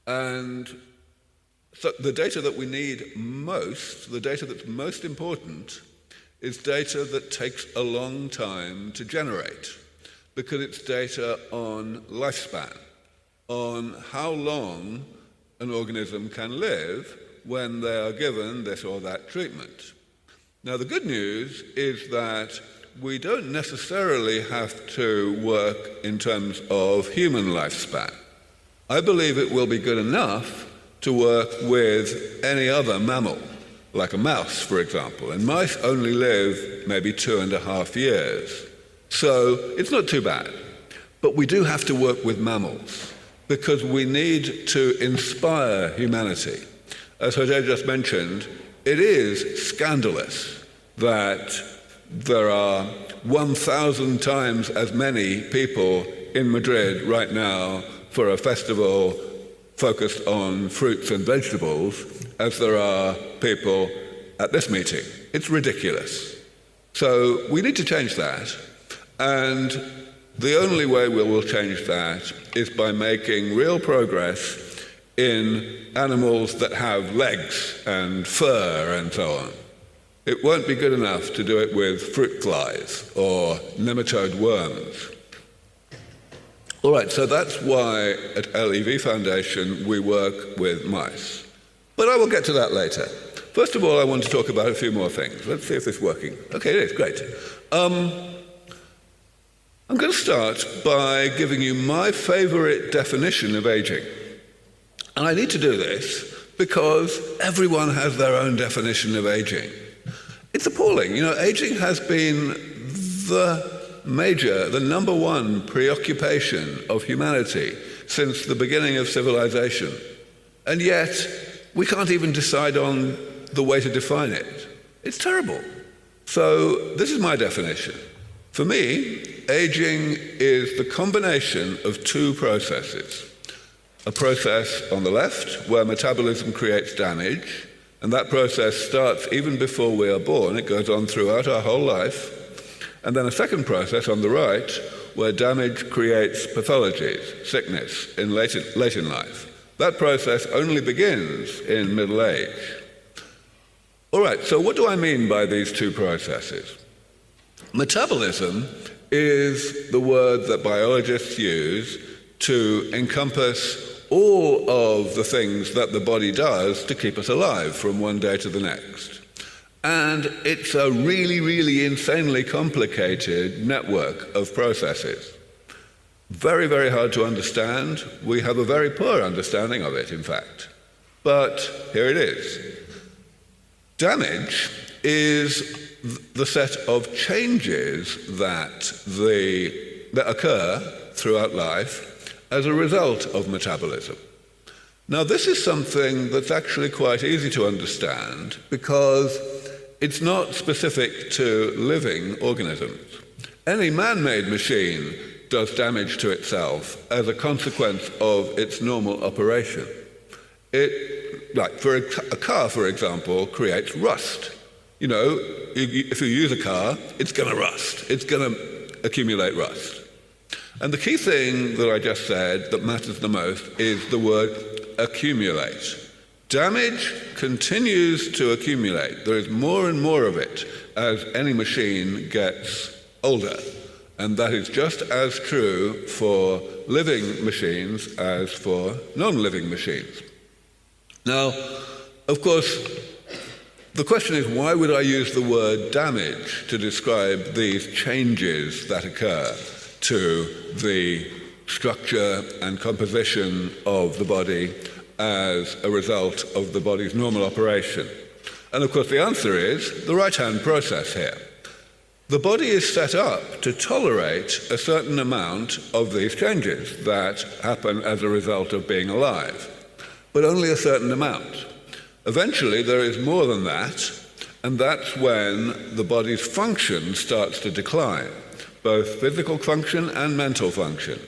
And so the data that we need most, the data that's most important, is data that takes a long time to generate, because it's data on lifespan, on how long an organism can live when they are given this or that treatment. Now, the good news is that we don't necessarily have to work in terms of human lifespan. I believe it will be good enough to work with any other mammal, like a mouse, for example. And mice only live maybe 2.5 years. So it's not too bad. But we do have to work with mammals because we need to inspire humanity. As Jose just mentioned, it is scandalous that there are 1,000 times as many people in Madrid right now for a festival focused on fruits and vegetables as there are people at this meeting. It's ridiculous. So we need to change that. And the only way we will change that is by making real progress in animals that have legs and fur and so on. It won't be good enough to do it with fruit flies or nematode worms. All right, so that's why at LEV Foundation we work with mice. But I will get to that later. First of all, I want to talk about a few more things. Let's see if this is working. Okay, it is, great. I'm going to start by giving you my favorite definition of aging. And I need to do this because everyone has their own definition of aging. It's appalling. Aging has been the number one preoccupation of humanity since the beginning of civilization. And yet, we can't even decide on the way to define it. It's terrible. So, this is my definition. For me, aging is the combination of two processes. A process on the left, where metabolism creates damage, and that process starts even before we are born. It goes on throughout our whole life. And then a second process on the right, where damage creates pathologies, sickness, late in life. That process only begins in middle age. All right, so what do I mean by these two processes? Metabolism is the word that biologists use to encompass all of the things that the body does to keep us alive from one day to the next. And it's a really, really insanely complicated network of processes. Very, very hard to understand. We have a very poor understanding of it, in fact. But here it is. Damage is the set of changes that occur throughout life as a result of metabolism. Now, this is something that's actually quite easy to understand because it's not specific to living organisms. Any man-made machine does damage to itself as a consequence of its normal operation. For a car, for example, creates rust. If you use a car, it's going to rust. It's going to accumulate rust. And the key thing that I just said that matters the most is the word accumulate. Damage continues to accumulate. There is more and more of it as any machine gets older. And that is just as true for living machines as for non-living machines. Now, of course, The question is, why would I use the word damage to describe these changes that occur to the structure and composition of the body as a result of the body's normal operation? And of course the answer is the right-hand process here. The body is set up to tolerate a certain amount of these changes that happen as a result of being alive, but only a certain amount. Eventually there is more than that, and that's when the body's function starts to decline, both physical function and mental function.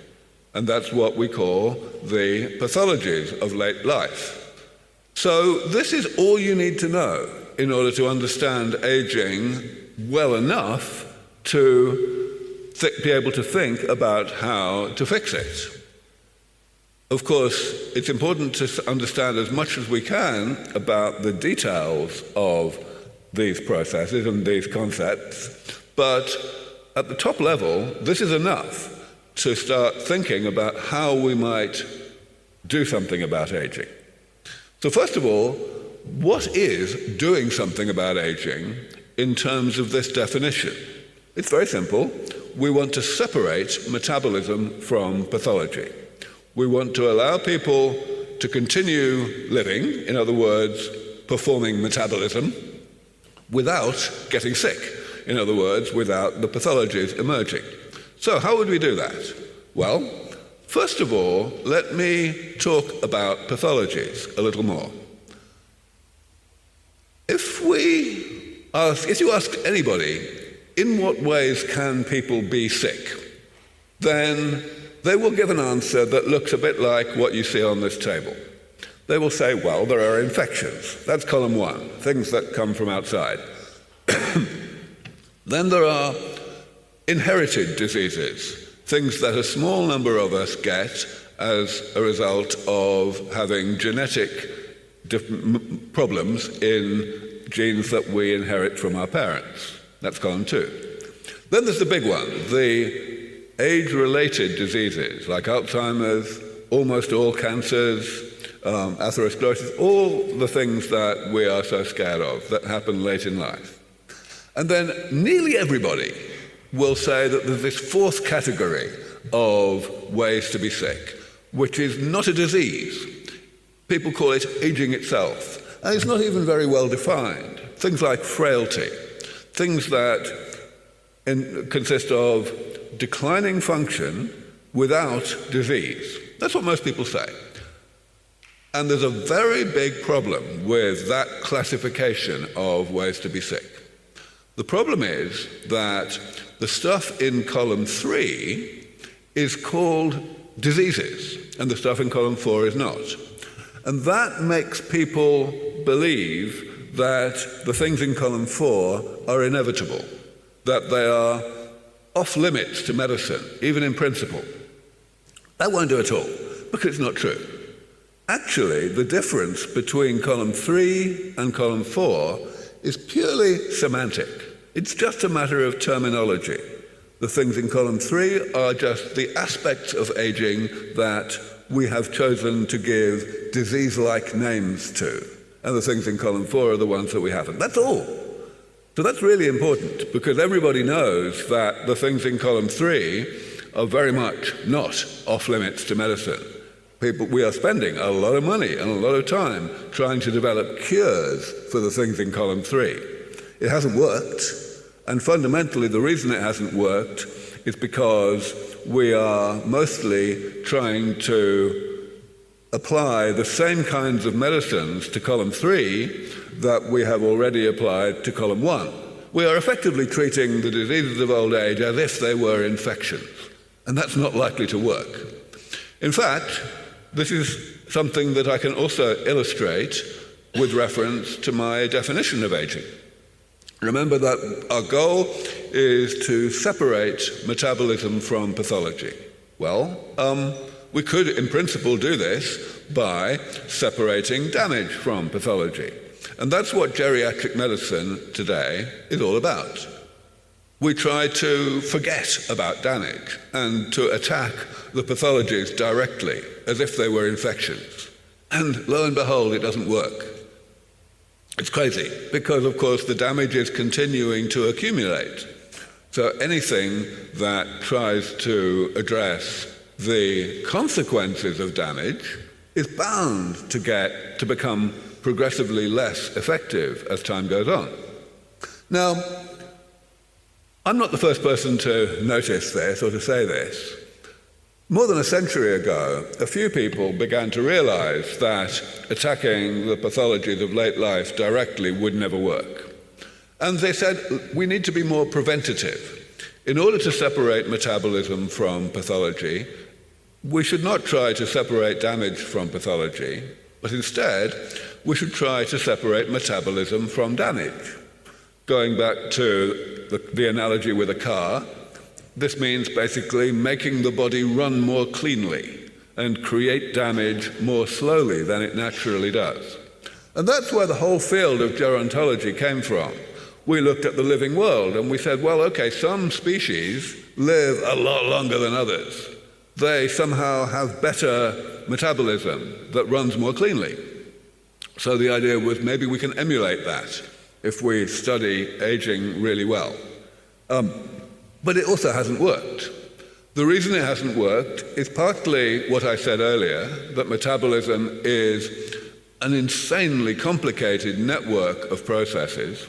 And that's what we call the pathologies of late life. So this is all you need to know in order to understand aging well enough to be able to think about how to fix it. Of course, it's important to understand as much as we can about the details of these processes and these concepts, but at the top level, this is enough to start thinking about how we might do something about aging. So first of all, what is doing something about aging in terms of this definition? It's very simple. We want to separate metabolism from pathology. We want to allow people to continue living, in other words, performing metabolism, without getting sick, in other words, without the pathologies emerging. So how would we do that? Well, first of all, let me talk about pathologies a little more. If you ask anybody, in what ways can people be sick, then they will give an answer that looks a bit like what you see on this table. They will say, well, there are infections. That's column 1, things that come from outside. Then there are inherited diseases, things that a small number of us get as a result of having genetic problems in genes that we inherit from our parents. That's column 2. Then there's the big one, the age-related diseases like Alzheimer's, almost all cancers, atherosclerosis, all the things that we are so scared of that happen late in life. And then nearly everybody will say that there's this fourth category of ways to be sick, which is not a disease. People call it aging itself. And it's not even very well defined. Things like frailty, things that consist of declining function without disease. That's what most people say. And there's a very big problem with that classification of ways to be sick. The problem is that the stuff in column 3 is called diseases, and the stuff in column 4 is not. And that makes people believe that the things in column 4 are inevitable, that they are off limits to medicine, even in principle. That won't do at all, because it's not true. Actually, the difference between column 3 and column 4 is purely semantic. It's just a matter of terminology. The things in column 3 are just the aspects of aging that we have chosen to give disease-like names to. And the things in column 4 are the ones that we haven't. That's all. So that's really important, because everybody knows that the things in column 3 are very much not off limits to medicine. We are spending a lot of money and a lot of time trying to develop cures for the things in column 3. It hasn't worked, and fundamentally the reason it hasn't worked is because we are mostly trying to apply the same kinds of medicines to column 3 that we have already applied to column 1. We are effectively treating the diseases of old age as if they were infections, and that's not likely to work. In fact, this is something that I can also illustrate with reference to my definition of aging. Remember that our goal is to separate metabolism from pathology. Well, we could in principle do this by separating damage from pathology. And that's what geriatric medicine today is all about. We try to forget about damage and to attack the pathologies directly as if they were infections. And lo and behold, it doesn't work. It's crazy because, of course, the damage is continuing to accumulate. So anything that tries to address the consequences of damage is bound to become progressively less effective as time goes on. Now, I'm not the first person to notice this or to say this. More than a century ago, a few people began to realize that attacking the pathologies of late life directly would never work. And they said, we need to be more preventative. In order to separate metabolism from pathology, we should not try to separate damage from pathology, but instead, we should try to separate metabolism from damage. Going back to the analogy with a car, this means basically making the body run more cleanly and create damage more slowly than it naturally does. And that's where the whole field of gerontology came from. We looked at the living world and we said, well, okay, some species live a lot longer than others. They somehow have better metabolism that runs more cleanly. So the idea was maybe we can emulate that if we study aging really well. But it also hasn't worked. The reason it hasn't worked is partly what I said earlier, that metabolism is an insanely complicated network of processes.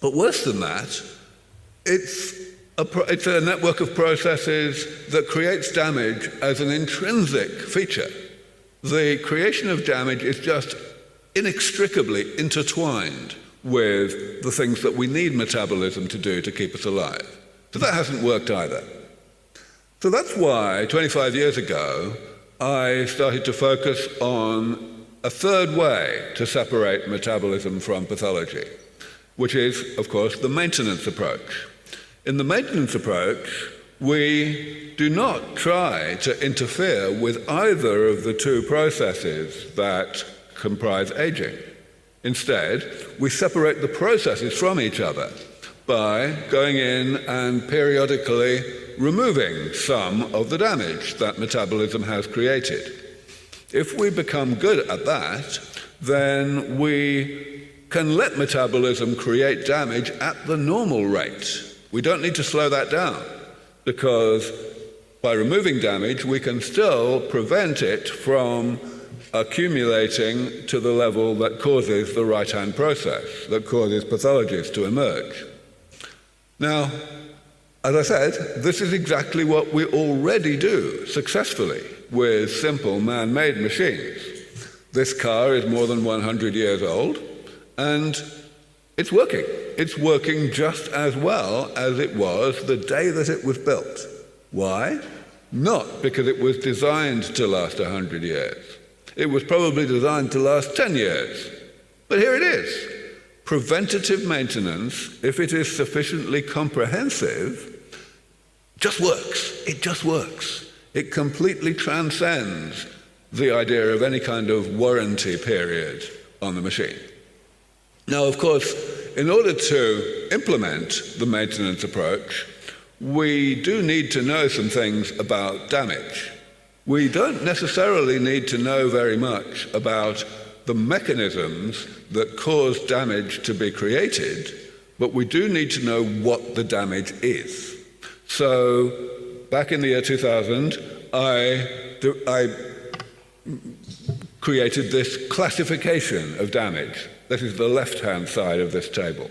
But worse than that, it's a network of processes that creates damage as an intrinsic feature. The creation of damage is just inextricably intertwined with the things that we need metabolism to do to keep us alive. So that hasn't worked either. So that's why 25 years ago, I started to focus on a third way to separate metabolism from pathology, which is, of course, the maintenance approach. In the maintenance approach, we do not try to interfere with either of the two processes that comprise aging. Instead, we separate the processes from each other by going in and periodically removing some of the damage that metabolism has created. If we become good at that, then we can let metabolism create damage at the normal rate. We don't need to slow that down, because by removing damage, we can still prevent it from accumulating to the level that causes the right-hand process, that causes pathologies to emerge. Now, as I said, this is exactly what we already do successfully with simple man-made machines. This car is more than 100 years old, and it's working. It's working just as well as it was the day that it was built. Why? Not because it was designed to last 100 years. It was probably designed to last 10 years. But here it is. Preventative maintenance, if it is sufficiently comprehensive, just works. It just works. It completely transcends the idea of any kind of warranty period on the machine. Now, of course, in order to implement the maintenance approach, we do need to know some things about damage. We don't necessarily need to know very much about the mechanisms that cause damage to be created, but we do need to know what the damage is. So, back in the year 2000, I created this classification of damage. This is the left-hand side of this table.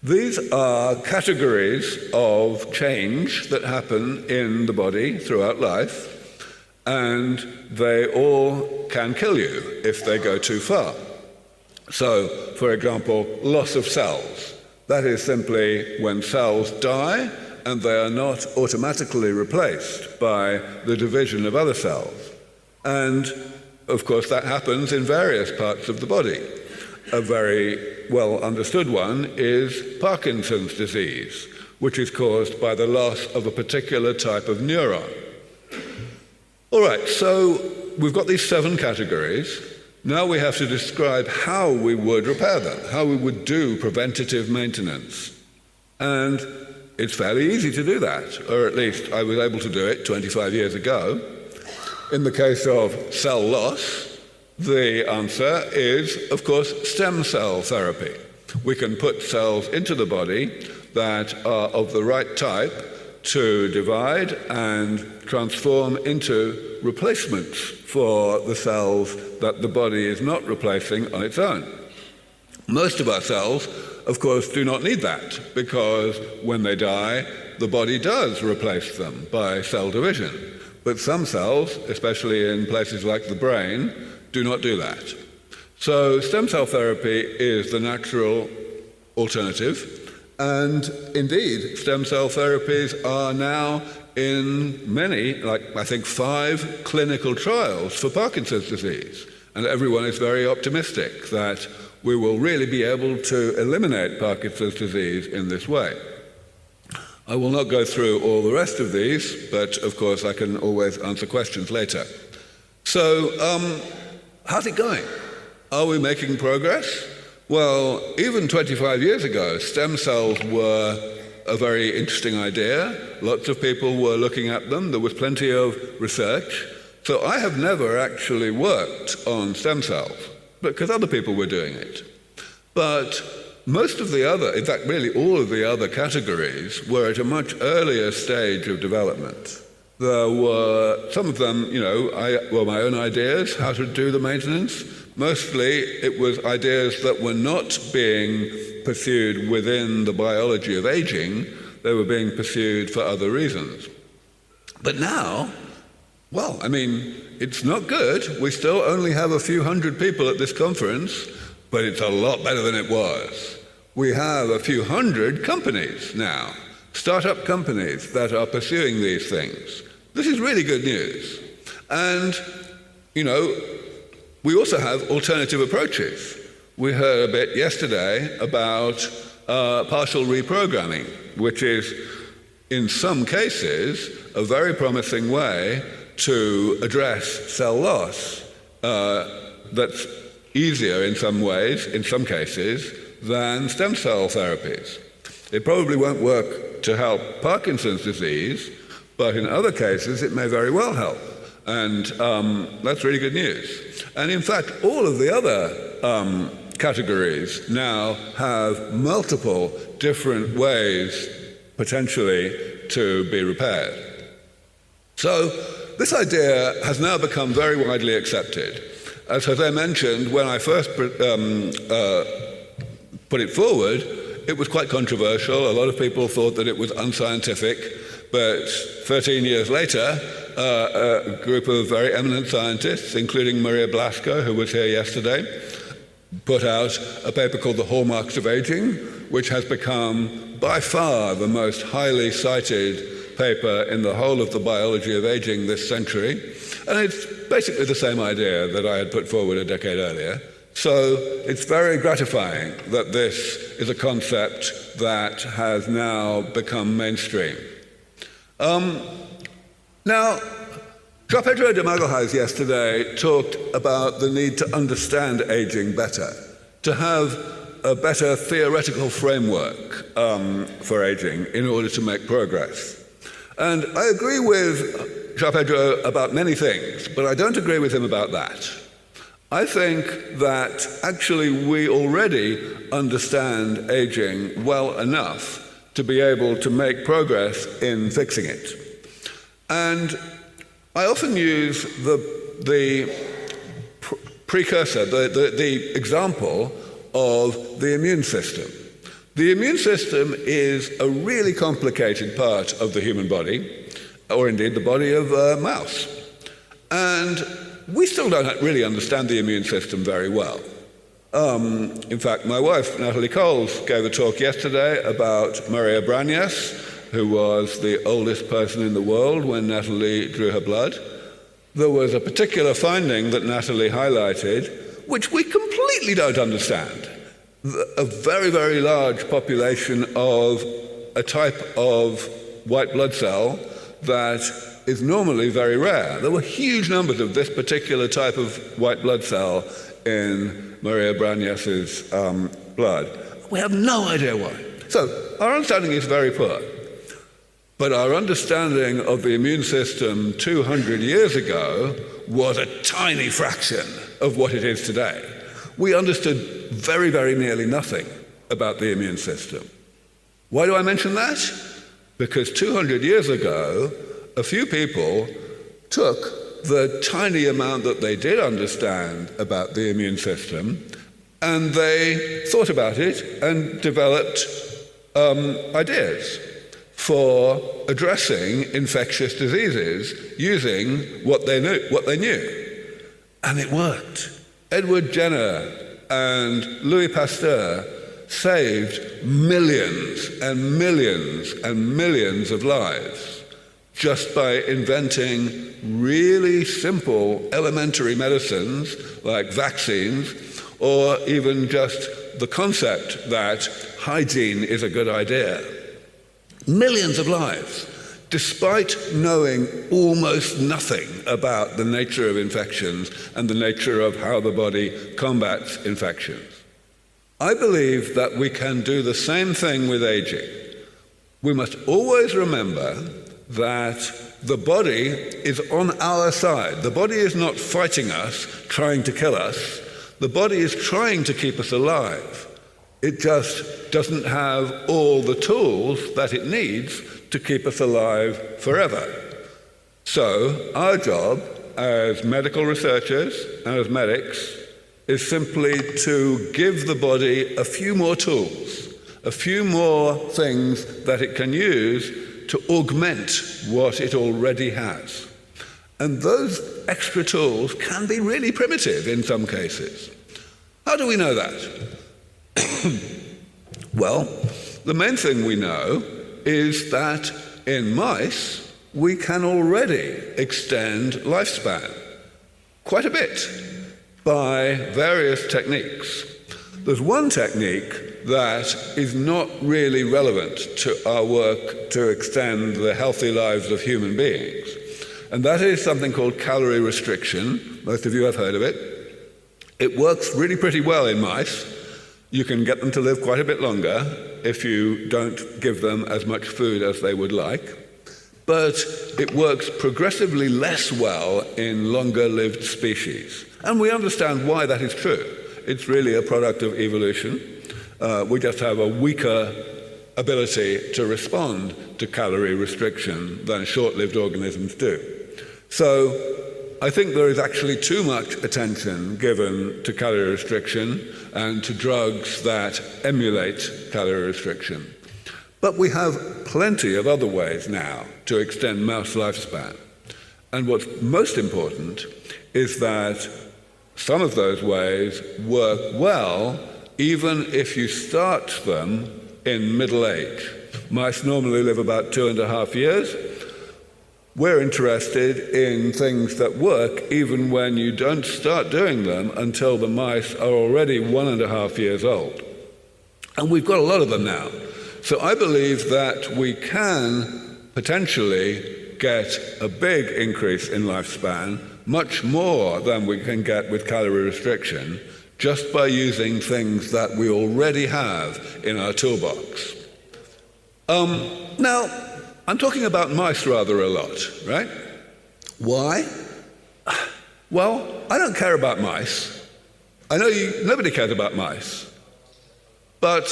These are categories of change that happen in the body throughout life, and they all can kill you if they go too far. So, for example, loss of cells. That is simply when cells die and they are not automatically replaced by the division of other cells. And, of course, that happens in various parts of the body. A very well understood one is Parkinson's disease, which is caused by the loss of a particular type of neuron. All right, so we've got these 7 categories. Now we have to describe how we would repair them, how we would do preventative maintenance. And it's fairly easy to do that, or at least I was able to do it 25 years ago. In the case of cell loss, the answer is, of course, stem cell therapy. We can put cells into the body that are of the right type to divide and transform into replacements for the cells that the body is not replacing on its own. Most of our cells, of course, do not need that, because when they die, the body does replace them by cell division. But some cells, especially in places like the brain, do not do that. So stem cell therapy is the natural alternative. And indeed, stem cell therapies are now in many, like I think 5 clinical trials for Parkinson's disease. And everyone is very optimistic that we will really be able to eliminate Parkinson's disease in this way. I will not go through all the rest of these, but of course I can always answer questions later. So, how's it going? Are we making progress? Well, even 25 years ago, stem cells were a very interesting idea. Lots of people were looking at them. There was plenty of research. So I have never actually worked on stem cells, because other people were doing it. But most of the other, in fact, really all of the other categories were at a much earlier stage of development. There were, some of them, were my own ideas, how to do the maintenance. Mostly it was ideas that were not being pursued within the biology of aging. They were being pursued for other reasons. But now, well, it's not good. We still only have a few hundred people at this conference, but it's a lot better than it was. We have a few hundred companies now, startup companies that are pursuing these things. This is really good news. And, we also have alternative approaches. We heard a bit yesterday about partial reprogramming, which is, in some cases, a very promising way to address cell loss that's easier in some ways, in some cases, than stem cell therapies. It probably won't work to help Parkinson's disease, but in other cases it may very well help. And that's really good news. And in fact, all of the other categories now have multiple different ways, potentially, to be repaired. So this idea has now become very widely accepted. As I mentioned, when I first put it forward, it was quite controversial. A lot of people thought that it was unscientific. But 13 years later, a group of very eminent scientists, including Maria Blasco, who was here yesterday, put out a paper called The Hallmarks of Aging, which has become by far the most highly cited paper in the whole of the biology of aging this century. And it's basically the same idea that I had put forward a decade earlier. So it's very gratifying that this is a concept that has now become mainstream. Now, João Pedro de Magalhães yesterday talked about the need to understand aging better, to have a better theoretical framework for aging in order to make progress. And I agree with João Pedro about many things, but I don't agree with him about that. I think that actually we already understand aging well enough to be able to make progress in fixing it. And I often use the precursor, the example of the immune system. The immune system is a really complicated part of the human body, or indeed the body of a mouse. And we still don't really understand the immune system very well. In fact, my wife, Natalie Coles, gave a talk yesterday about Maria Brañas, who was the oldest person in the world when Natalie drew her blood. There was a particular finding that Natalie highlighted, which we completely don't understand. A very, very large population of a type of white blood cell that is normally very rare. There were huge numbers of this particular type of white blood cell in Maria Brañas's blood. We have no idea why. So our understanding is very poor. But our understanding of the immune system 200 years ago was a tiny fraction of what it is today. We understood very, very nearly nothing about the immune system. Why do I mention that? Because 200 years ago, a few people took the tiny amount that they did understand about the immune system, and they thought about it and developed ideas for addressing infectious diseases using what they knew. And it worked. Edward Jenner and Louis Pasteur saved millions and millions and millions of lives just by inventing really simple elementary medicines like vaccines, or even just the concept that hygiene is a good idea. Millions of lives, despite knowing almost nothing about the nature of infections and the nature of how the body combats infections. I believe that we can do the same thing with aging. We must always remember that the body is on our side. The body is not fighting us, trying to kill us. The body is trying to keep us alive. It just doesn't have all the tools that it needs to keep us alive forever. So our job as medical researchers and as medics is simply to give the body a few more tools, a few more things that it can use to augment what it already has. And those extra tools can be really primitive in some cases. How do we know that? Well, the main thing we know is that in mice, we can already extend lifespan quite a bit by various techniques. There's one technique that is not really relevant to our work to extend the healthy lives of human beings, and that is something called calorie restriction. Most of you have heard of it. It works really pretty well in mice. You can get them to live quite a bit longer if you don't give them as much food as they would like. But it works progressively less well in longer-lived species. And we understand why that is true. It's really a product of evolution. We just have a weaker ability to respond to calorie restriction than short-lived organisms do. So I think there is actually too much attention given to calorie restriction and to drugs that emulate calorie restriction. But we have plenty of other ways now to extend mouse lifespan. And what's most important is that some of those ways work well even if you start them in middle age. Mice normally live about 2.5 years. We're interested in things that work even when you don't start doing them until the mice are already 1.5 years old. And we've got a lot of them now. So I believe that we can potentially get a big increase in lifespan, much more than we can get with calorie restriction, just by using things that we already have in our toolbox. Now, I'm talking about mice rather a lot, right? Why? Well, I don't care about mice. I know nobody cares about mice. But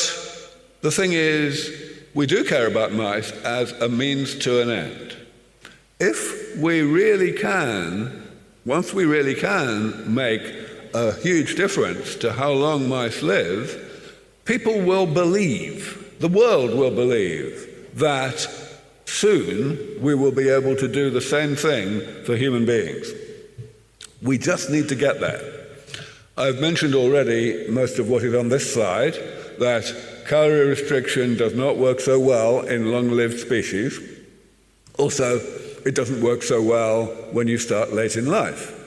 the thing is, we do care about mice as a means to an end. If we really can, once we really can make a huge difference to how long mice live, people will believe, the world will believe, that soon we will be able to do the same thing for human beings. We just need to get there. I've mentioned already most of what is on this slide, that calorie restriction does not work so well in long-lived species. Also, it doesn't work so well when you start late in life.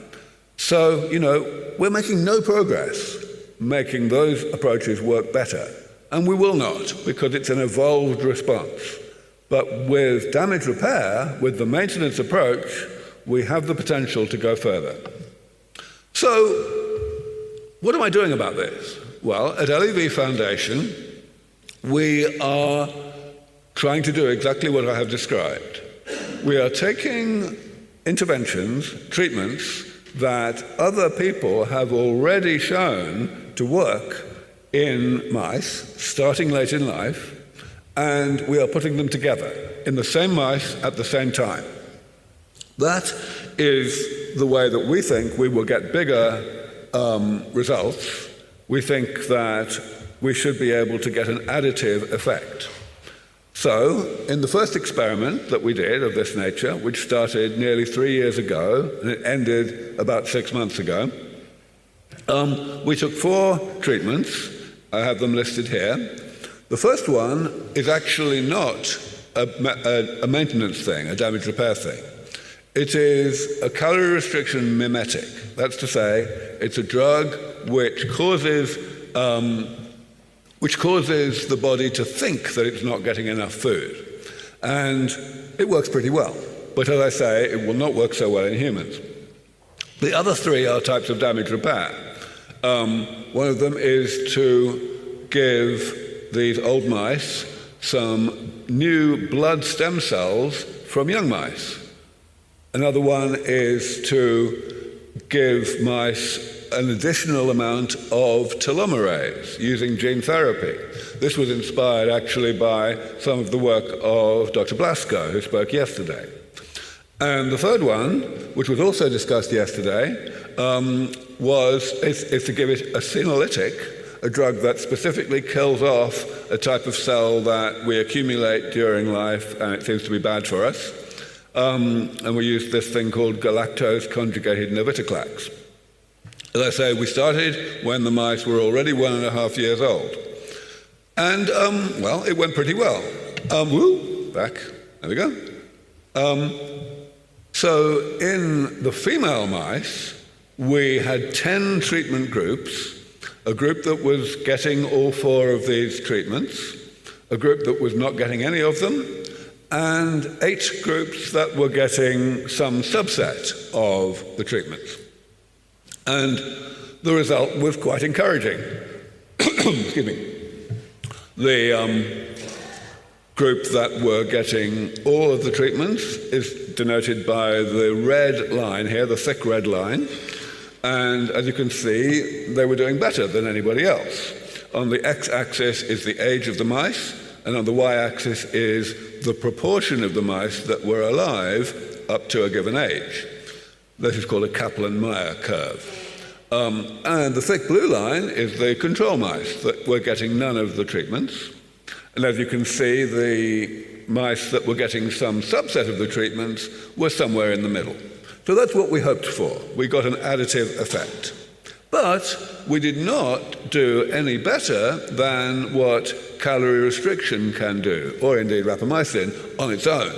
So, we're making no progress making those approaches work better. And we will not, because it's an evolved response. But with damage repair, with the maintenance approach, we have the potential to go further. So, what am I doing about this? Well, at LEV Foundation, we are trying to do exactly what I have described. We are taking interventions, treatments, that other people have already shown to work in mice, starting late in life, and we are putting them together in the same mice at the same time. That is the way that we think we will get bigger results. We think that we should be able to get an additive effect. So, in the first experiment that we did of this nature, which started nearly 3 years ago, and it ended about 6 months ago, we took 4 treatments. I have them listed here. The first one is actually not a maintenance thing, a damage repair thing. It is a calorie restriction mimetic. That's to say, it's a drug which causes the body to think that it's not getting enough food. And it works pretty well. But as I say, it will not work so well in humans. The other 3 are types of damage repair. One of them is to give these old mice some new blood stem cells from young mice. Another one is to give mice an additional amount of telomerase using gene therapy. This was inspired actually by some of the work of Dr. Blasco, who spoke yesterday. And the third one, which was also discussed yesterday, is to give it a senolytic, a drug that specifically kills off a type of cell that we accumulate during life, and it seems to be bad for us. And we used this thing called galactose-conjugated navitoclax. As I say, we started when the mice were already 1.5 years old. And, well, it went pretty well. Back. There we go. So in the female mice, we had 10 treatment groups, a group that was getting all 4 of these treatments, a group that was not getting any of them, and 8 groups that were getting some subset of the treatments. And the result was quite encouraging. Excuse me. The group that were getting all of the treatments is denoted by the red line here, the thick red line. And as you can see, they were doing better than anybody else. On the x-axis is the age of the mice, and on the y-axis is the proportion of the mice that were alive up to a given age. This is called a Kaplan-Meier curve. And the thick blue line is the control mice that were getting none of the treatments. And as you can see, the mice that were getting some subset of the treatments were somewhere in the middle. So that's what we hoped for. We got an additive effect. But we did not do any better than what calorie restriction can do, or indeed rapamycin on its own,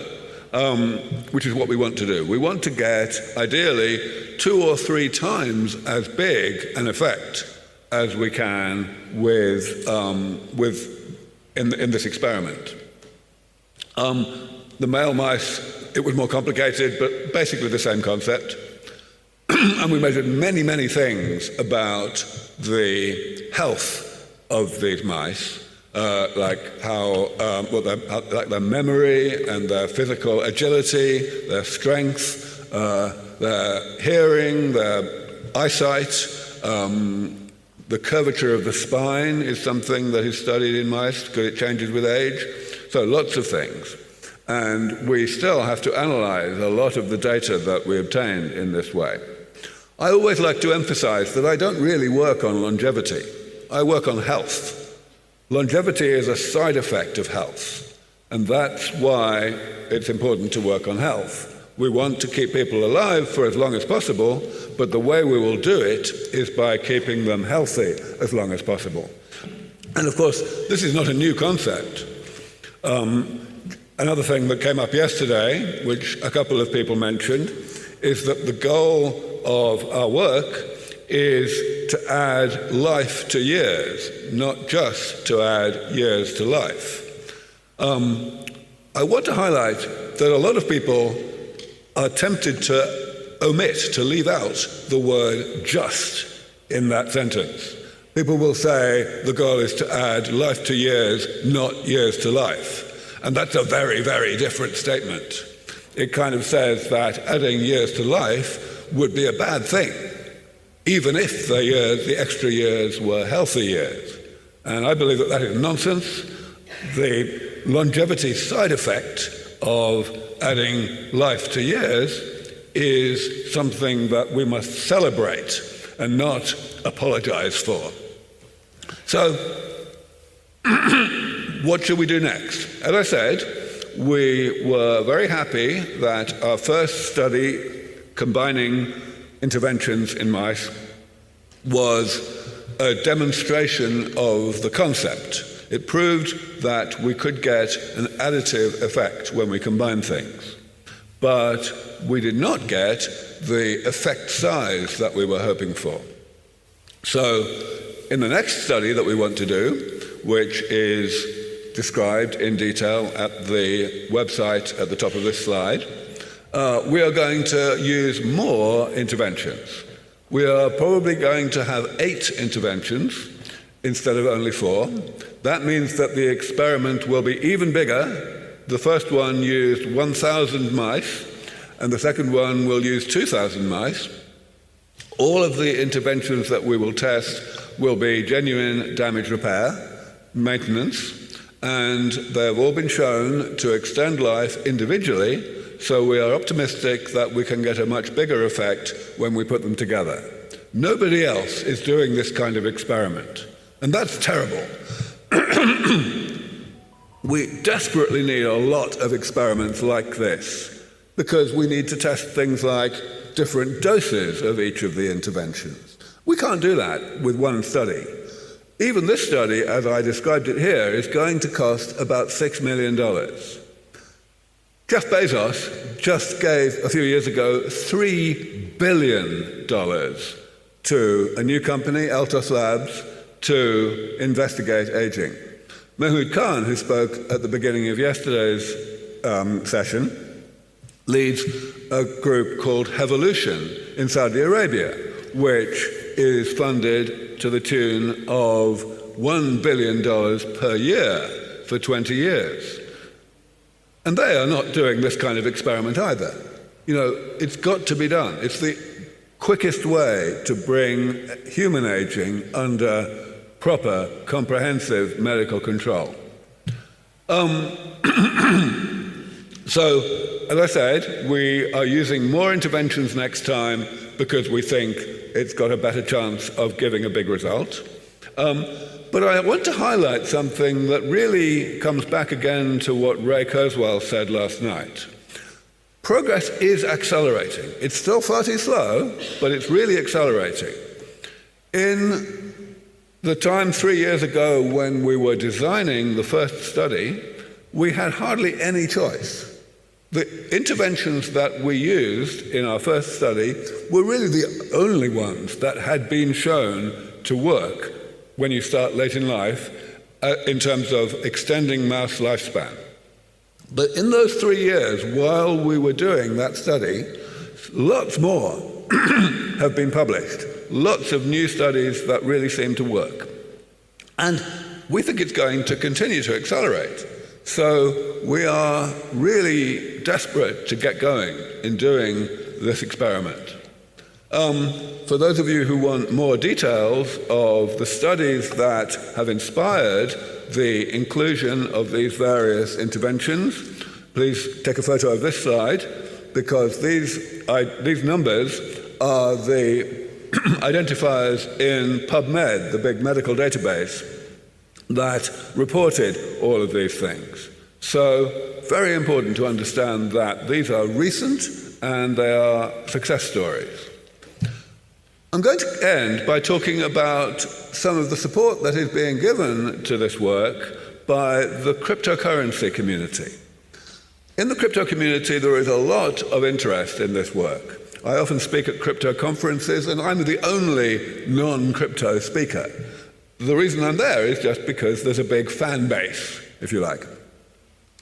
which is what we want to do. We want to get, ideally, 2 or 3 times as big an effect as we can in this experiment. The male mice, it was more complicated, but basically the same concept. And we measured many, many things about the health of these mice, like their memory and their physical agility, their strength, their hearing, their eyesight. The curvature of the spine is something that is studied in mice because it changes with age. So lots of things. And we still have to analyze a lot of the data that we obtained in this way. I always like to emphasize that I don't really work on longevity. I work on health. Longevity is a side effect of health. And that's why it's important to work on health. We want to keep people alive for as long as possible, but the way we will do it is by keeping them healthy as long as possible. And of course, this is not a new concept. Another thing that came up yesterday, which a couple of people mentioned, is that the goal of our work is to add life to years, not just to add years to life. I want to highlight that a lot of people are tempted to omit, to leave out the word just in that sentence. People will say the goal is to add life to years, not years to life. And that's a very, very different statement. It kind of says that adding years to life would be a bad thing, even if the extra years were healthy years. And I believe that that is nonsense. The longevity side effect of adding life to years is something that we must celebrate and not apologize for. So, what should we do next? As I said, we were very happy that our first study combining interventions in mice was a demonstration of the concept. It proved that we could get an additive effect when we combine things. But we did not get the effect size that we were hoping for. So, in the next study that we want to do, which is described in detail at the website at the top of this slide, we are going to use more interventions. We are probably going to have 8 interventions instead of only 4. That means that the experiment will be even bigger. The first one used 1,000 mice, and the second one will use 2,000 mice. All of the interventions that we will test will be genuine damage repair, maintenance, and they have all been shown to extend life individually, so we are optimistic that we can get a much bigger effect when we put them together. Nobody else is doing this kind of experiment, and that's terrible. We desperately need a lot of experiments like this, because we need to test things like different doses of each of the interventions. We can't do that with one study. Even this study, as I described it here, is going to cost about $6 million. Jeff Bezos just gave, a few years ago, $3 billion to a new company, Altos Labs, to investigate aging. Mehmood Khan, who spoke at the beginning of yesterday's session, leads a group called Hevolution in Saudi Arabia, which is funded to the tune of $1 billion per year for 20 years. And they are not doing this kind of experiment either. You know, it's got to be done. It's the quickest way to bring human aging under proper, comprehensive medical control. So, as I said, we are using more interventions next time because we think it's got a better chance of giving a big result. But I want to highlight something that really comes back again to what Ray Kurzweil said last night. Progress is accelerating. It's still far too slow, but it's really accelerating. In the time 3 years ago when we were designing the first study, we had hardly any choice. The interventions that we used in our first study were really the only ones that had been shown to work when you start late in life in terms of extending mouse lifespan. But in those 3 years, while we were doing that study, lots more have been published. Lots of new studies that really seem to work. And we think it's going to continue to accelerate. So we are really desperate to get going in doing this experiment. For those of you who want more details of the studies that have inspired the inclusion of these various interventions, please take a photo of this slide, because these numbers are the identifiers in PubMed, the big medical database, that reported all of these things. So, very important to understand that these are recent and they are success stories. I'm going to end by talking about some of the support that is being given to this work by the cryptocurrency community. In the crypto community, there is a lot of interest in this work. I often speak at crypto conferences, and I'm the only non-crypto speaker. The reason I'm there is just because there's a big fan base, if you like.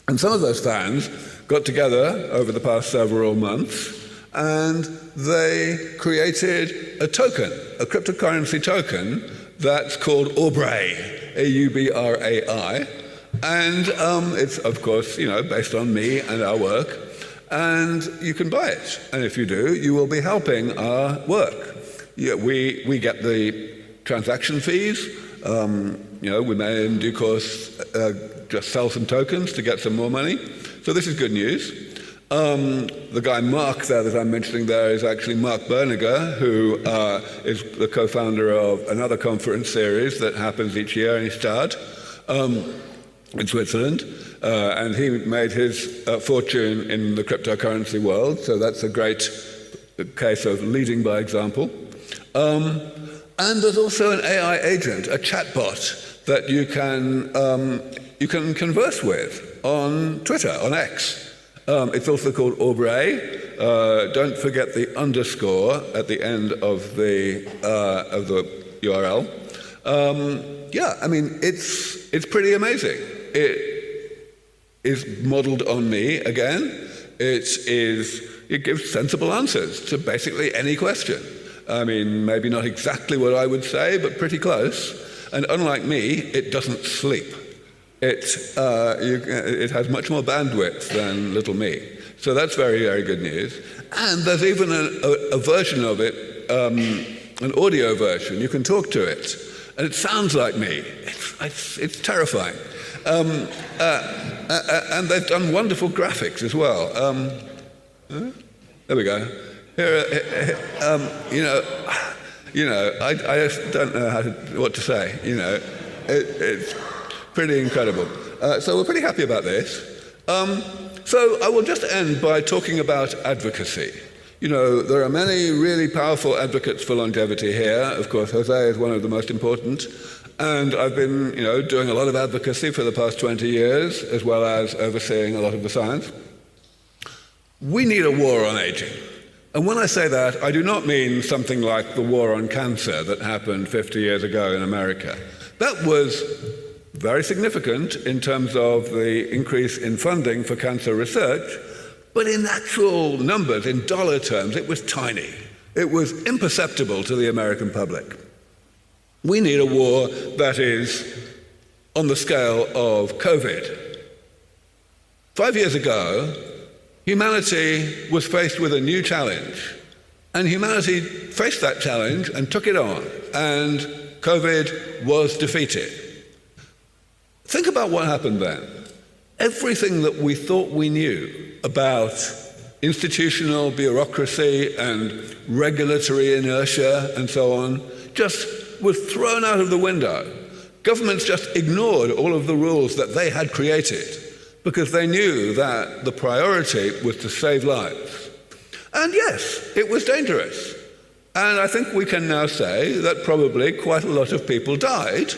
And some of those fans got together over the past several months, and they created a token, a cryptocurrency token that's called Aubrey, A-U-B-R-A-I, and it's, of course, based on me and our work. and you can buy it. And if you do, you will be helping our work. Yeah, we get the transaction fees. We may in due course just sell some tokens to get some more money. So this is good news. The guy Mark there that I'm mentioning there is actually Mark Berniger, who is the co-founder of another conference series that happens each year in Stad in Switzerland. And he made his fortune in the cryptocurrency world, so that's a great case of leading by example. And there's also an AI agent, a chatbot that you can converse with on Twitter, on X. It's also called Aubrey. Don't forget the underscore at the end of the URL. It's pretty amazing. It is modeled on me again. It gives sensible answers to basically any question. I mean, maybe not exactly what I would say, but pretty close. And unlike me, it doesn't sleep. It has much more bandwidth than little me. So that's very, very good news. And there's even a version of it, an audio version. You can talk to it. And it sounds like me. It's terrifying. And they've done wonderful graphics as well. There we go. I just don't know what to say. It's pretty incredible. So we're pretty happy about this. So I will just end by talking about advocacy. There are many really powerful advocates for longevity here. Of course, Jose is one of the most important. And I've been, doing a lot of advocacy for the past 20 years, as well as overseeing a lot of the science. We need a war on aging. And when I say that, I do not mean something like the war on cancer that happened 50 years ago in America. That was very significant in terms of the increase in funding for cancer research, but in actual numbers, in dollar terms, it was tiny. It was imperceptible to the American public. We need a war that is on the scale of COVID. 5 years ago, humanity was faced with a new challenge, and humanity faced that challenge and took it on, and COVID was defeated. Think about what happened then. Everything that we thought we knew about institutional bureaucracy and regulatory inertia and so on just was thrown out of the window. Governments just ignored all of the rules that they had created because they knew that the priority was to save lives. And yes, it was dangerous. And I think we can now say that probably quite a lot of people died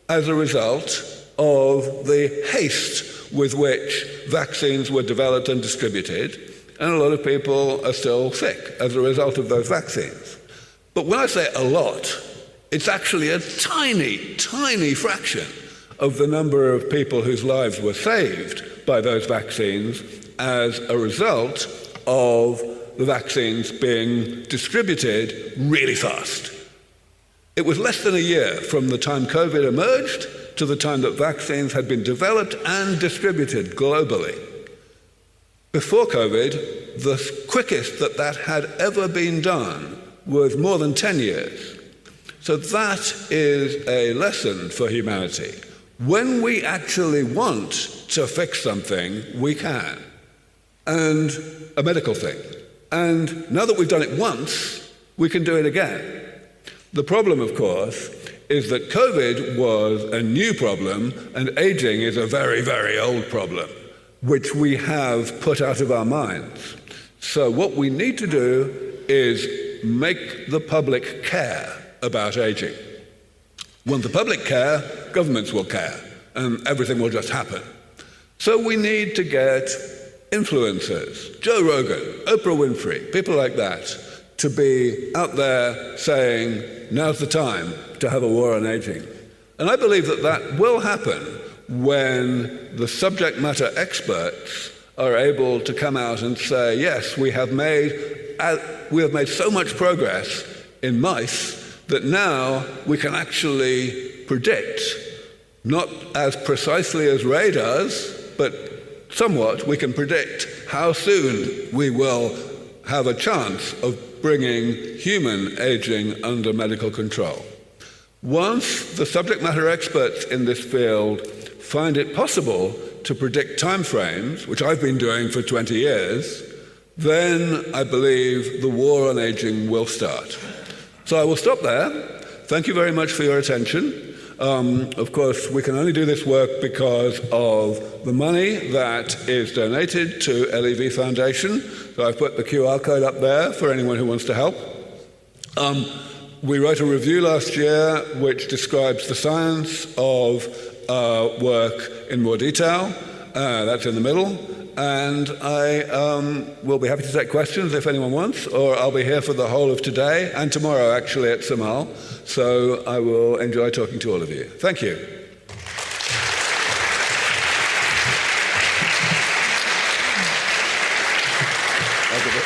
as a result of the haste with which vaccines were developed and distributed, and a lot of people are still sick as a result of those vaccines. But when I say a lot, it's actually a tiny, tiny fraction of the number of people whose lives were saved by those vaccines as a result of the vaccines being distributed really fast. It was less than a year from the time COVID emerged to the time that vaccines had been developed and distributed globally. Before COVID, the quickest that had ever been done was more than 10 years. So that is a lesson for humanity. When we actually want to fix something, we can. And a medical thing. And now that we've done it once, we can do it again. The problem, of course, is that COVID was a new problem and aging is a very, very old problem, which we have put out of our minds. So what we need to do is make the public care about aging. When the public care, governments will care, and everything will just happen. So we need to get influencers, Joe Rogan, Oprah Winfrey, people like that, to be out there saying, now's the time to have a war on aging. And I believe that that will happen when the subject matter experts are able to come out and say, yes, we have made so much progress in mice that now we can actually predict, not as precisely as Ray does, but somewhat, we can predict how soon we will have a chance of bringing human aging under medical control. Once the subject matter experts in this field find it possible to predict timeframes, which I've been doing for 20 years, then I believe the war on aging will start. So I will stop there. Thank you very much for your attention. Of course, we can only do this work because of the money that is donated to LEV Foundation. So I've put the QR code up there for anyone who wants to help. We wrote a review last year which describes the science of work in more detail. That's in the middle. And I will be happy to take questions if anyone wants, or I'll be here for the whole of today and tomorrow actually at Samal. So I will enjoy talking to all of you. Thank you.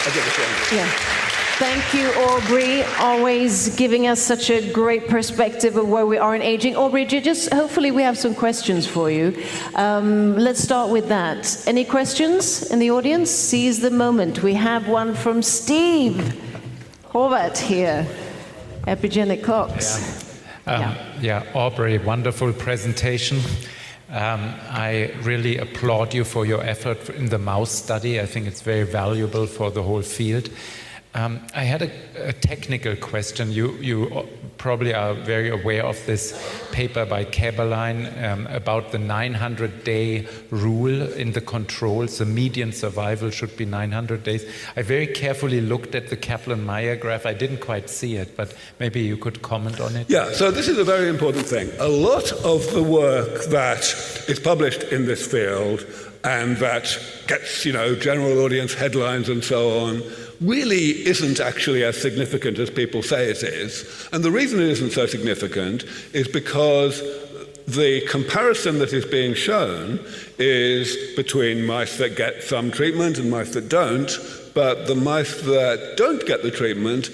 I'll give this one. Yeah. Thank you, Aubrey, always giving us such a great perspective of where we are in aging. Aubrey, just hopefully we have some questions for you. Let's start with that. Any questions in the audience? Seize the moment. We have one from Steve Horvath here, Epigenic Clocks. Yeah, Aubrey, wonderful presentation. I really applaud you for your effort in the mouse study. I think it's very valuable for the whole field. I had a technical question. You probably are very aware of this paper by Kaberlein about the 900-day rule in the controls. The median survival should be 900 days. I very carefully looked at the Kaplan-Meier graph. I didn't quite see it, but maybe you could comment on it. Yeah, so this is a very important thing. A lot of the work that is published in this field and that gets, general audience headlines and so on, really isn't actually as significant as people say it is. And the reason it isn't so significant is because the comparison that is being shown is between mice that get some treatment and mice that don't, but the mice that don't get the treatment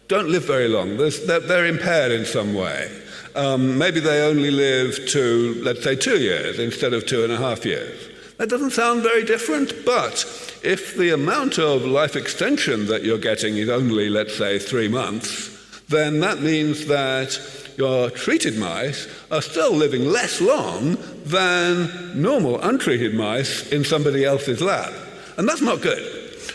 don't live very long. They're impaired in some way. Maybe they only live to, let's say, 2 years instead of 2.5 years. That doesn't sound very different, but if the amount of life extension that you're getting is only, let's say, 3 months, then that means that your treated mice are still living less long than normal untreated mice in somebody else's lab. And that's not good.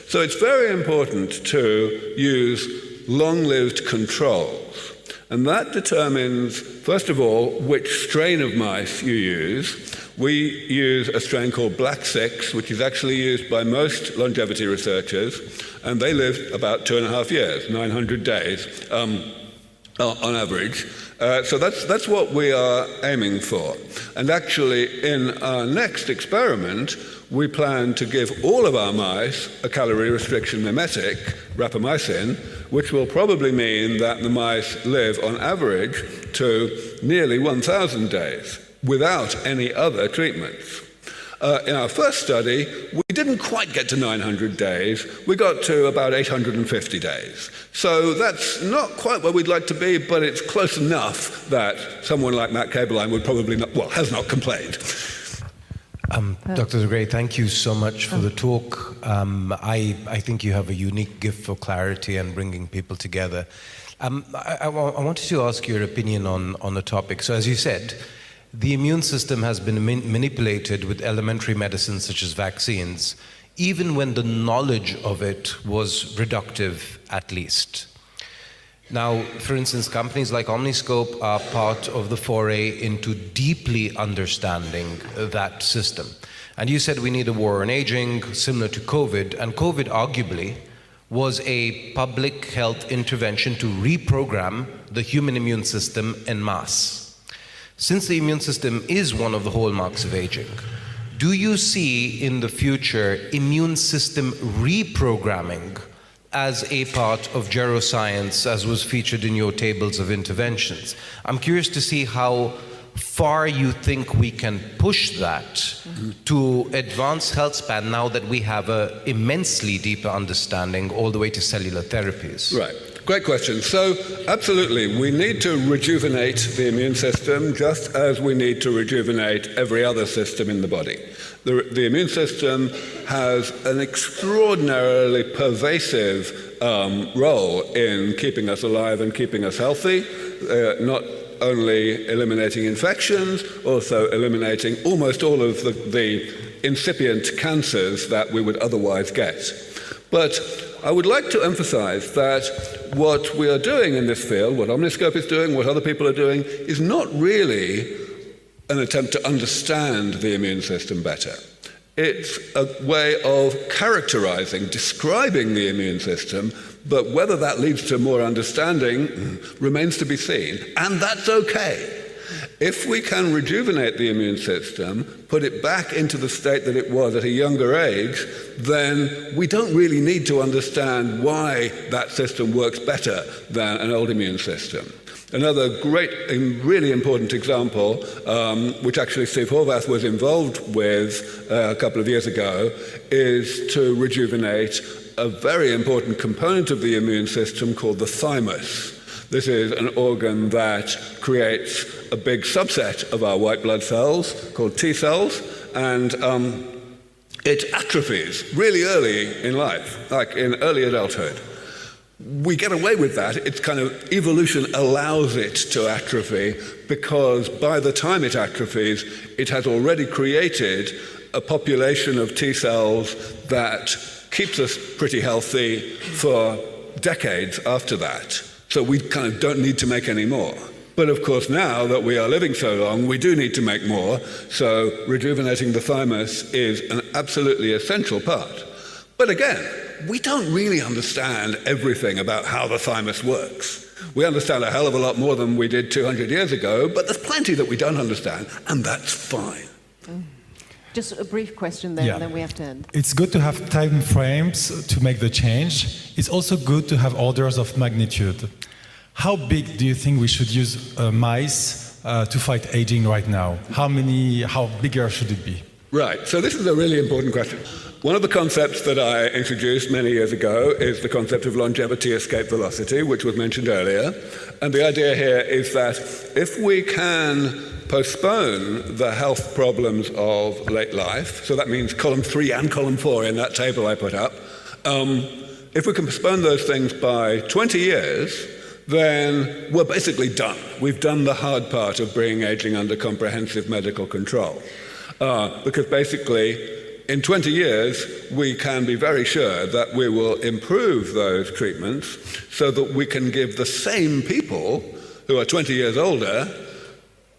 So it's very important to use long-lived controls. And that determines, first of all, which strain of mice you use. We use a strain called Black 6, which is actually used by most longevity researchers, and they live about 2.5 years, 900 days on average. So that's what we are aiming for. And actually, in our next experiment, we plan to give all of our mice a calorie restriction mimetic, rapamycin, which will probably mean that the mice live on average to nearly 1,000 days without any other treatments. In our first study, we didn't quite get to 900 days. We got to about 850 days. So that's not quite where we'd like to be, but it's close enough that someone like Matt Kaberlein would probably not, has not complained. Dr. de Grey, thank you so much for the talk. I think you have a unique gift for clarity and bringing people together. I wanted to ask your opinion on the topic. So as you said, the immune system has been manipulated with elementary medicines such as vaccines, even when the knowledge of it was reductive at least. Now, for instance, companies like Omniscope are part of the foray into deeply understanding that system. And you said we need a war on aging, similar to COVID, and COVID arguably was a public health intervention to reprogram the human immune system en masse. Since the immune system is one of the hallmarks of aging, do you see in the future immune system reprogramming as a part of geroscience, as was featured in your tables of interventions? I'm curious to see how far you think we can push that to advance health span now that we have an immensely deeper understanding all the way to cellular therapies. Right. Great question. So, absolutely, we need to rejuvenate the immune system just as we need to rejuvenate every other system in the body. The immune system has an extraordinarily pervasive role in keeping us alive and keeping us healthy, not only eliminating infections, also eliminating almost all of the incipient cancers that we would otherwise get. But I would like to emphasize that what we are doing in this field, what Omniscope is doing, what other people are doing, is not really an attempt to understand the immune system better. It's a way of characterizing, describing the immune system, but whether that leads to more understanding remains to be seen, and that's okay. If we can rejuvenate the immune system, put it back into the state that it was at a younger age, then we don't really need to understand why that system works better than an old immune system. Another great and really important example, which actually Steve Horvath was involved with a couple of years ago, is to rejuvenate a very important component of the immune system called the thymus. This is an organ that creates a big subset of our white blood cells called T cells, and it atrophies really early in life, like in early adulthood. We get away with that. It's kind of evolution allows it to atrophy because by the time it atrophies, it has already created a population of T cells that keeps us pretty healthy for decades after that. So we kind of don't need to make any more. But of course, now that we are living so long, we do need to make more. So rejuvenating the thymus is an absolutely essential part. But again, we don't really understand everything about how the thymus works. We understand a hell of a lot more than we did 200 years ago, but there's plenty that we don't understand, and that's fine. Just a brief question there, and then we have to end. It's good to have time frames to make the change. It's also good to have orders of magnitude. How big do you think we should use mice to fight aging right now? How bigger should it be? Right, so this is a really important question. One of the concepts that I introduced many years ago is the concept of longevity escape velocity, which was mentioned earlier. And the idea here is that if we can postpone the health problems of late life, so that means column 3 and column 4 in that table I put up, if we can postpone those things by 20 years, then we're basically done. We've done the hard part of bringing aging under comprehensive medical control. Because basically, in 20 years, we can be very sure that we will improve those treatments so that we can give the same people who are 20 years older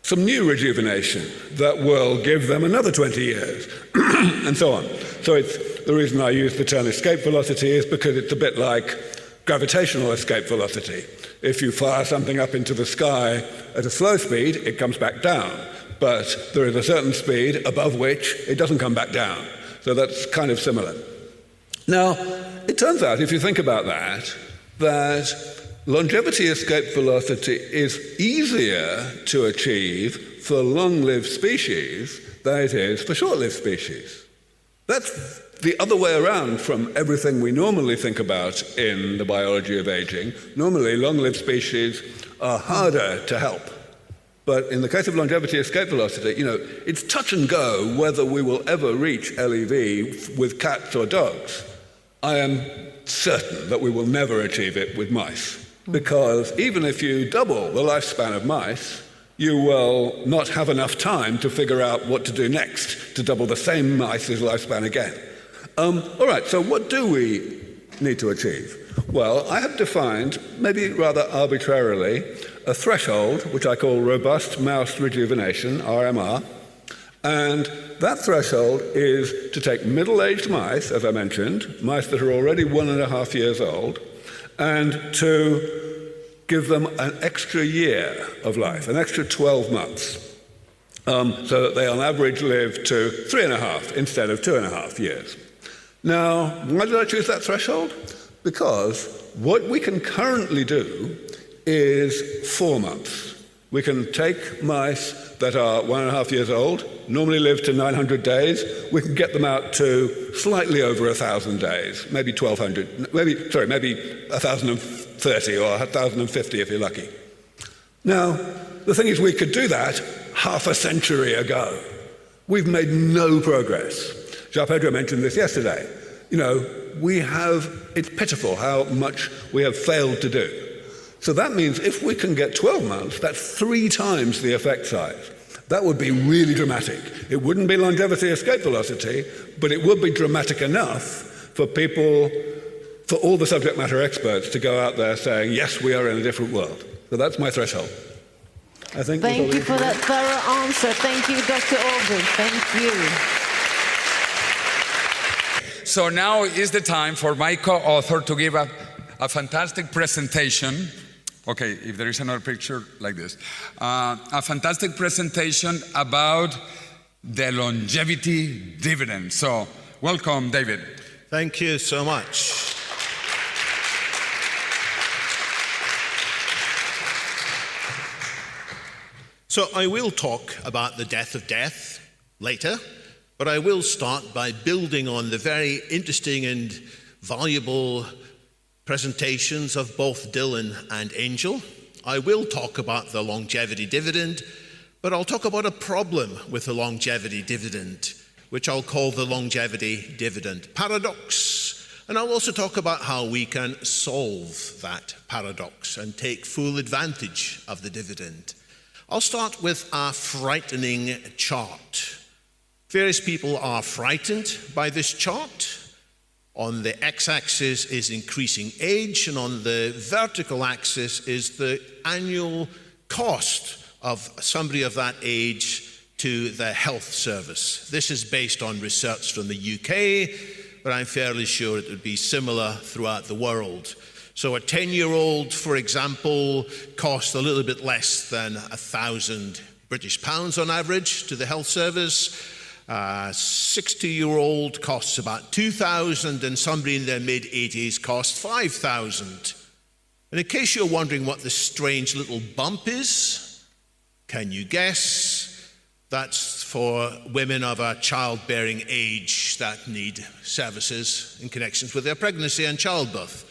some new rejuvenation that will give them another 20 years, and so on. So it's the reason I use the term escape velocity is because it's a bit like gravitational escape velocity. If you fire something up into the sky at a slow speed, it comes back down. But there is a certain speed above which it doesn't come back down. So that's kind of similar. Now, it turns out, if you think about that longevity escape velocity is easier to achieve for long-lived species than it is for short-lived species. That's the other way around from everything we normally think about in the biology of aging. Normally, long-lived species are harder to help. But in the case of longevity escape velocity, it's touch and go whether we will ever reach LEV with cats or dogs. I am certain that we will never achieve it with mice. Because even if you double the lifespan of mice, you will not have enough time to figure out what to do next to double the same mice's lifespan again. All right, so what do we need to achieve? Well, I have defined, maybe rather arbitrarily, a threshold, which I call Robust Mouse Rejuvenation, RMR, and that threshold is to take middle-aged mice, as I mentioned, mice that are already 1.5 years old, and to give them an extra year of life, an extra 12 months, so that they on average live to 3.5 instead of 2.5 years. Now, why did I choose that threshold? Because what we can currently do is 4 months. We can take mice that are 1.5 years old, normally live to 900 days, we can get them out to slightly over 1,000 days, maybe 1,200, maybe 1,030 or 1,050 if you're lucky. Now, the thing is, we could do that half a century ago. We've made no progress. João Pedro mentioned this yesterday. You know, it's pitiful how much we have failed to do. So that means if we can get 12 months, that's 3 times the effect size. That would be really dramatic. It wouldn't be longevity escape velocity, but it would be dramatic enough for people, for all the subject matter experts to go out there saying, yes, we are in a different world. So that's my threshold. I think. Thank you for that thorough answer. Thank you, Dr. Aubrey. Thank you. So now is the time for my co-author to give a fantastic presentation. Okay, if there is another picture like this. A fantastic presentation about the longevity dividend. So welcome, David. Thank you so much. So I will talk about the death of death later, but I will start by building on the very interesting and valuable presentations of both Dylan and Angel. I will talk about the longevity dividend, but I'll talk about a problem with the longevity dividend, which I'll call the longevity dividend paradox. And I'll also talk about how we can solve that paradox and take full advantage of the dividend. I'll start with a frightening chart. Various people are frightened by this chart. On the x-axis is increasing age, and on the vertical axis is the annual cost of somebody of that age to the health service. This is based on research from the UK, but I'm fairly sure it would be similar throughout the world. So a 10-year-old, for example, costs a little bit less than £1,000 British pounds on average to the health service. 60-year-old costs about 2,000, and somebody in their mid-80s costs 5,000. And in case you're wondering what this strange little bump is, can you guess? That's for women of a childbearing age that need services in connection with their pregnancy and childbirth.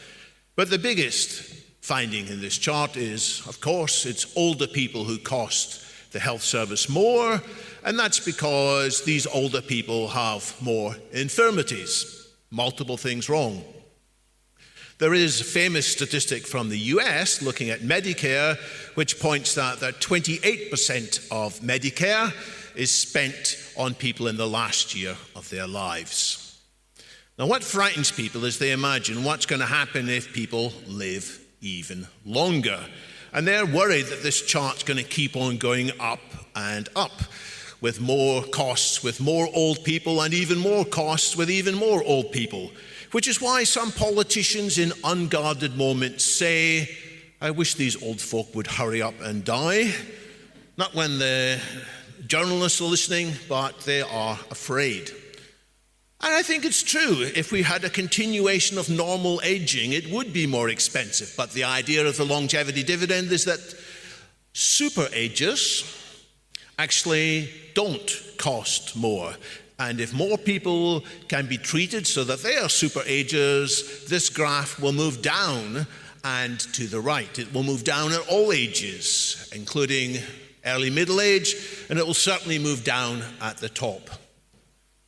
But the biggest finding in this chart is, of course, it's older people who cost the health service more, and that's because these older people have more infirmities, multiple things wrong. There is a famous statistic from the US looking at Medicare, which points out that 28% of Medicare is spent on people in the last year of their lives. Now, what frightens people is they imagine what's going to happen if people live even longer. And they're worried that this chart's going to keep on going up and up, with more costs, with more old people, and even more costs with even more old people. Which is why some politicians in unguarded moments say, I wish these old folk would hurry up and die. Not when the journalists are listening, but they are afraid. And I think it's true. If we had a continuation of normal aging, it would be more expensive. But the idea of the longevity dividend is that super agers actually don't cost more. And if more people can be treated so that they are super agers, this graph will move down and to the right. It will move down at all ages, including early middle age, and it will certainly move down at the top.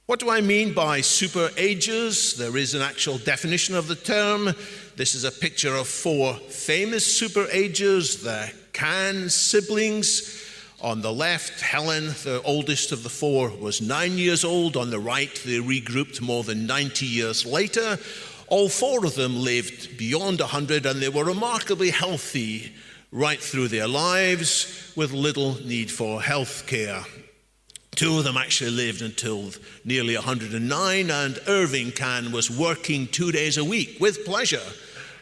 What do I mean by super agers? There is an actual definition of the term. This is a picture of 4 famous super agers, the Can siblings. On the left, Helen, the oldest of the 4, was 9 years old. On the right, they regrouped more than 90 years later. All 4 of them lived beyond 100, and they were remarkably healthy right through their lives with little need for health care. 2 of them actually lived until nearly 109, and Irving Can was working 2 days a week with pleasure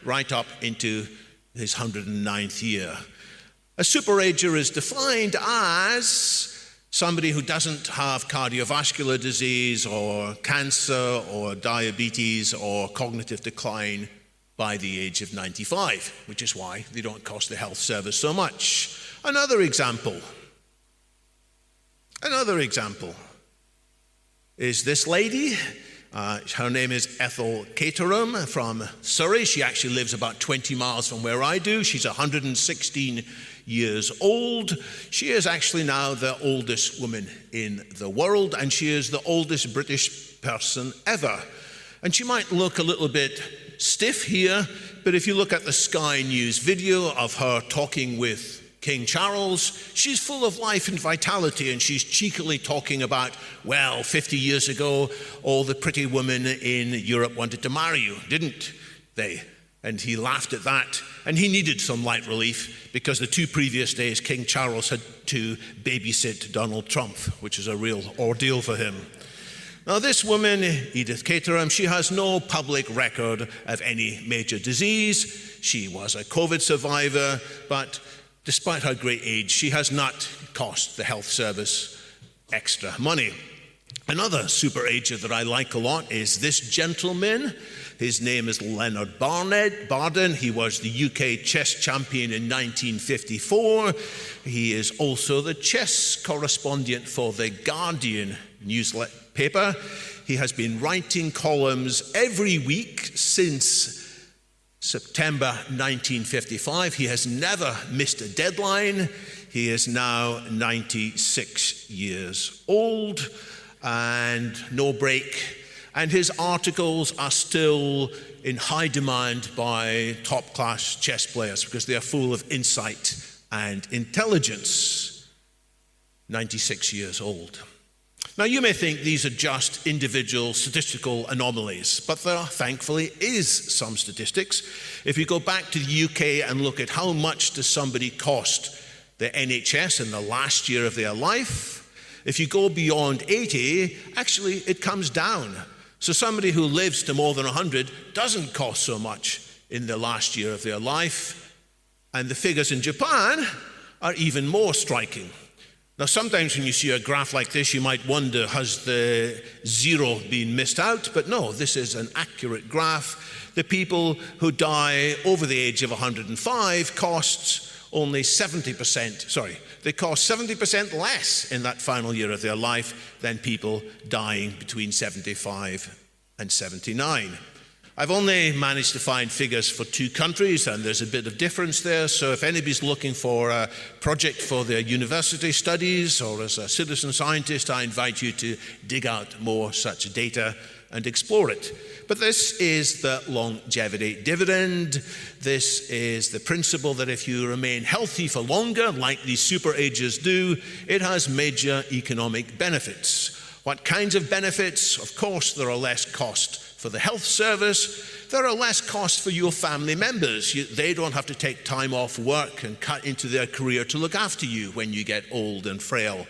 right up into his 109th year. A superager is defined as somebody who doesn't have cardiovascular disease or cancer or diabetes or cognitive decline by the age of 95, which is why they don't cost the health service so much. Another example. Another example is this lady. Her name is Ethel Caterham from Surrey. She actually lives about 20 miles from where I do. She's 116 years old. She is actually now the oldest woman in the world, and she is the oldest British person ever. And she might look a little bit stiff here, but if you look at the Sky News video of her talking with King Charles, she's full of life and vitality, and she's cheekily talking about, well, 50 years ago, all the pretty women in Europe wanted to marry you, didn't they? And he laughed at that, and he needed some light relief because the 2 previous days, King Charles had to babysit Donald Trump, which is a real ordeal for him. Now, this woman, Edith Caterham, she has no public record of any major disease. She was a COVID survivor, but despite her great age, she has not cost the health service extra money. Another super ager that I like a lot is this gentleman. His name is Leonard Barden. He was the UK chess champion in 1954. He is also the chess correspondent for The Guardian newspaper. He has been writing columns every week since September 1955. He has never missed a deadline. He is now 96 years old and no break. And his articles are still in high demand by top-class chess players because they are full of insight and intelligence. 96 years old. Now, you may think these are just individual statistical anomalies, but there thankfully is some statistics. If you go back to the UK and look at how much does somebody cost the NHS in the last year of their life, if you go beyond 80, actually it comes down. So somebody who lives to more than 100 doesn't cost so much in the last year of their life. And the figures in Japan are even more striking. Now, sometimes when you see a graph like this, you might wonder, has the zero been missed out? But no, this is an accurate graph. The people who die over the age of 105 costs only 70%, they cost 70% less in that final year of their life than people dying between 75 and 79. I've only managed to find figures for 2 countries, and there's a bit of difference there. So if anybody's looking for a project for their university studies or as a citizen scientist, I invite you to dig out more such data and explore it. But this is the longevity dividend. This is the principle that if you remain healthy for longer, like these super agers do, it has major economic benefits. What kinds of benefits? Of course, there are less cost for the health service. There are less costs for your family members. They don't have to take time off work and cut into their career to look after you when you get old and frail.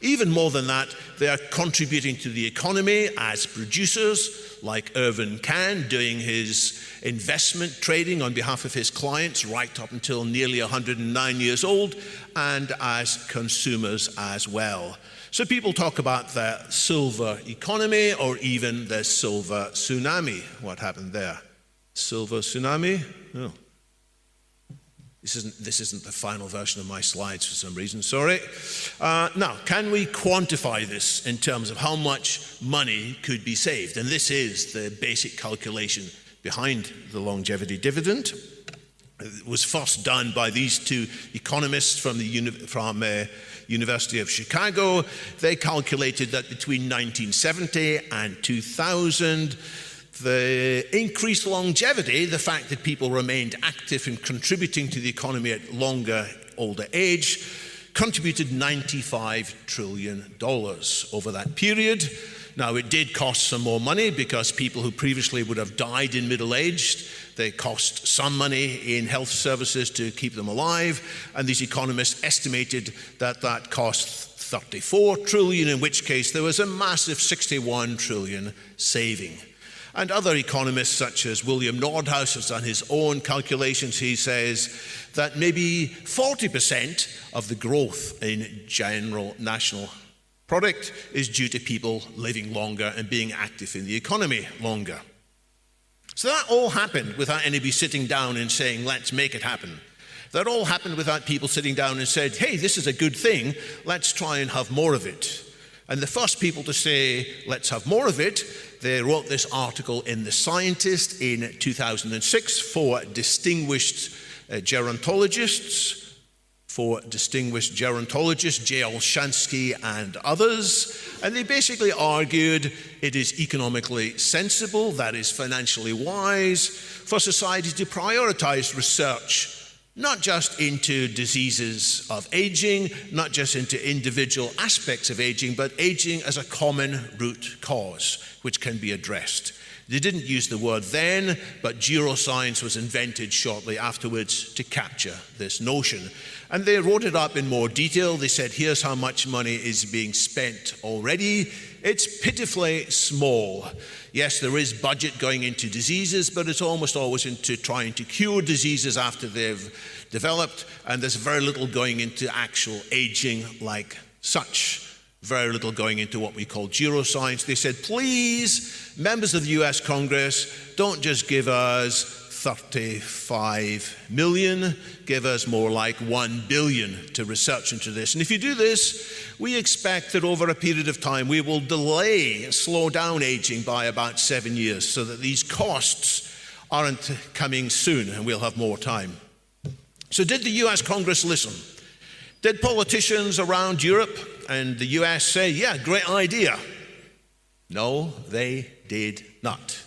Even more than that, they are contributing to the economy as producers, like Irvin Kahn, doing his investment trading on behalf of his clients right up until nearly 109 years old, and as consumers as well. So people talk about the silver economy or even the silver tsunami. What happened there? Silver tsunami? No. This isn't the final version of my slides for some reason, sorry. Now, can we quantify this in terms of how much money could be saved? And this is the basic calculation behind the longevity dividend. It was first done by these 2 economists from the University of Chicago. They calculated that between 1970 and 2000, the increased longevity, the fact that people remained active and contributing to the economy at longer, older age, contributed $95 trillion over that period. Now, it did cost some more money because people who previously would have died in middle age, they cost some money in health services to keep them alive, and these economists estimated that that cost $34 trillion, in which case there was a massive $61 trillion saving. And other economists, such as William Nordhaus, has done his own calculations. He says that maybe 40% of the growth in general national product is due to people living longer and being active in the economy longer. So that all happened without anybody sitting down and saying, let's make it happen. That all happened without people sitting down and said, hey, this is a good thing, let's try and have more of it. And the first people to say, let's have more of it, they wrote this article in The Scientist in 2006 for distinguished gerontologists, J.L. Shansky and others, and they basically argued it is economically sensible, that is financially wise, for society to prioritize research, not just into diseases of aging, not just into individual aspects of aging, but aging as a common root cause, which can be addressed. They didn't use the word then, but geroscience was invented shortly afterwards to capture this notion. And they wrote it up in more detail. They said, here's how much money is being spent already. It's pitifully small. Yes, there is budget going into diseases, but it's almost always into trying to cure diseases after they've developed, and there's very little going into actual aging like such. Very little going into what we call geroscience. They said, please, members of the US Congress, don't just give us 35 million, give us more like 1 billion to research into this. And if you do this, we expect that over a period of time, we will slow down aging by about 7 years so that these costs aren't coming soon and we'll have more time. So did the US Congress listen? Did politicians around Europe and the US say, yeah, great idea? No, they did not.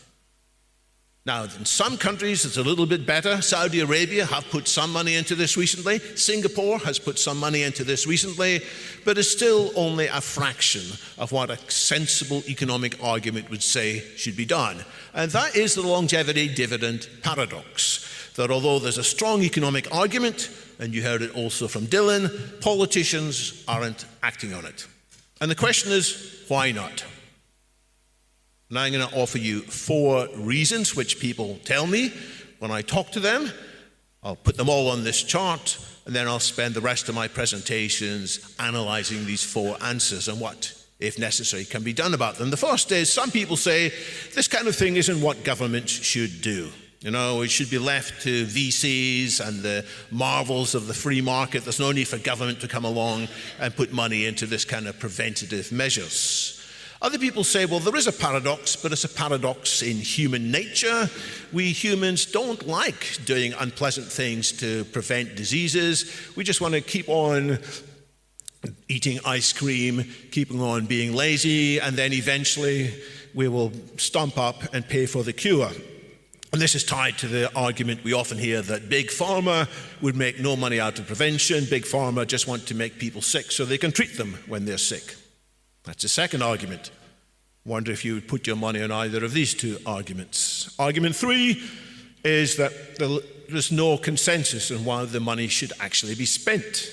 Now, in some countries, it's a little bit better. Saudi Arabia have put some money into this recently. Singapore has put some money into this recently, but it's still only a fraction of what a sensible economic argument would say should be done. And that is the longevity dividend paradox, that although there's a strong economic argument, and you heard it also from Dylan, politicians aren't acting on it. And the question is, why not? And I'm going to offer you 4 reasons which people tell me when I talk to them. I'll put them all on this chart, and then I'll spend the rest of my presentations analyzing these 4 answers and what, if necessary, can be done about them. The first is, some people say, this kind of thing isn't what government should do. You know, it should be left to VCs and the marvels of the free market. There's no need for government to come along and put money into this kind of preventative measures. Other people say, well, there is a paradox, but it's a paradox in human nature. We humans don't like doing unpleasant things to prevent diseases. We just want to keep on eating ice cream, keeping on being lazy, and then eventually we will stump up and pay for the cure. And this is tied to the argument we often hear that big pharma would make no money out of prevention. Big pharma just want to make people sick so they can treat them when they're sick. That's the second argument. Wonder if you would put your money on either of these 2 arguments. Argument 3 is that there's no consensus on why the money should actually be spent.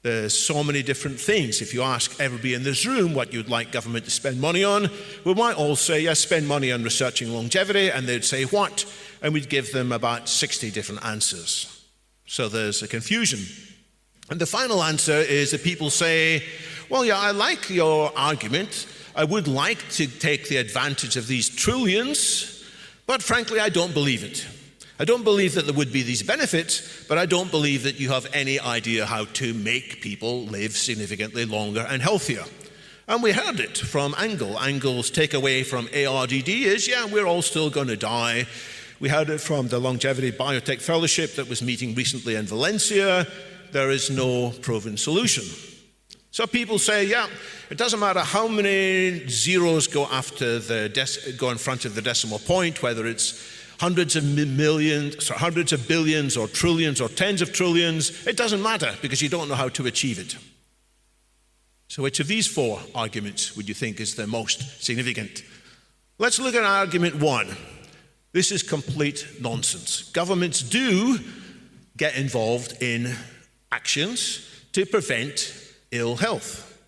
There's so many different things. If you ask everybody in this room what you'd like government to spend money on, we might all say, yes, spend money on researching longevity, and they'd say what? And we'd give them about 60 different answers. So there's a confusion. And the final answer is that people say, well, yeah, I like your argument. I would like to take the advantage of these trillions, but frankly, I don't believe it. I don't believe that there would be these benefits, but I don't believe that you have any idea how to make people live significantly longer and healthier. And we heard it from Angle. Angle's takeaway from ARDD is, yeah, we're all still going to die. We heard it from the Longevity Biotech Fellowship that was meeting recently in Valencia. There is no proven solution. So people say, yeah, it doesn't matter how many zeros go go in front of the decimal point, whether it's hundreds of millions, or hundreds of billions, or trillions, or tens of trillions. It doesn't matter because you don't know how to achieve it. So which of these 4 arguments would you think is the most significant? Let's look at argument 1. This is complete nonsense. Governments do get involved in actions to prevent ill health,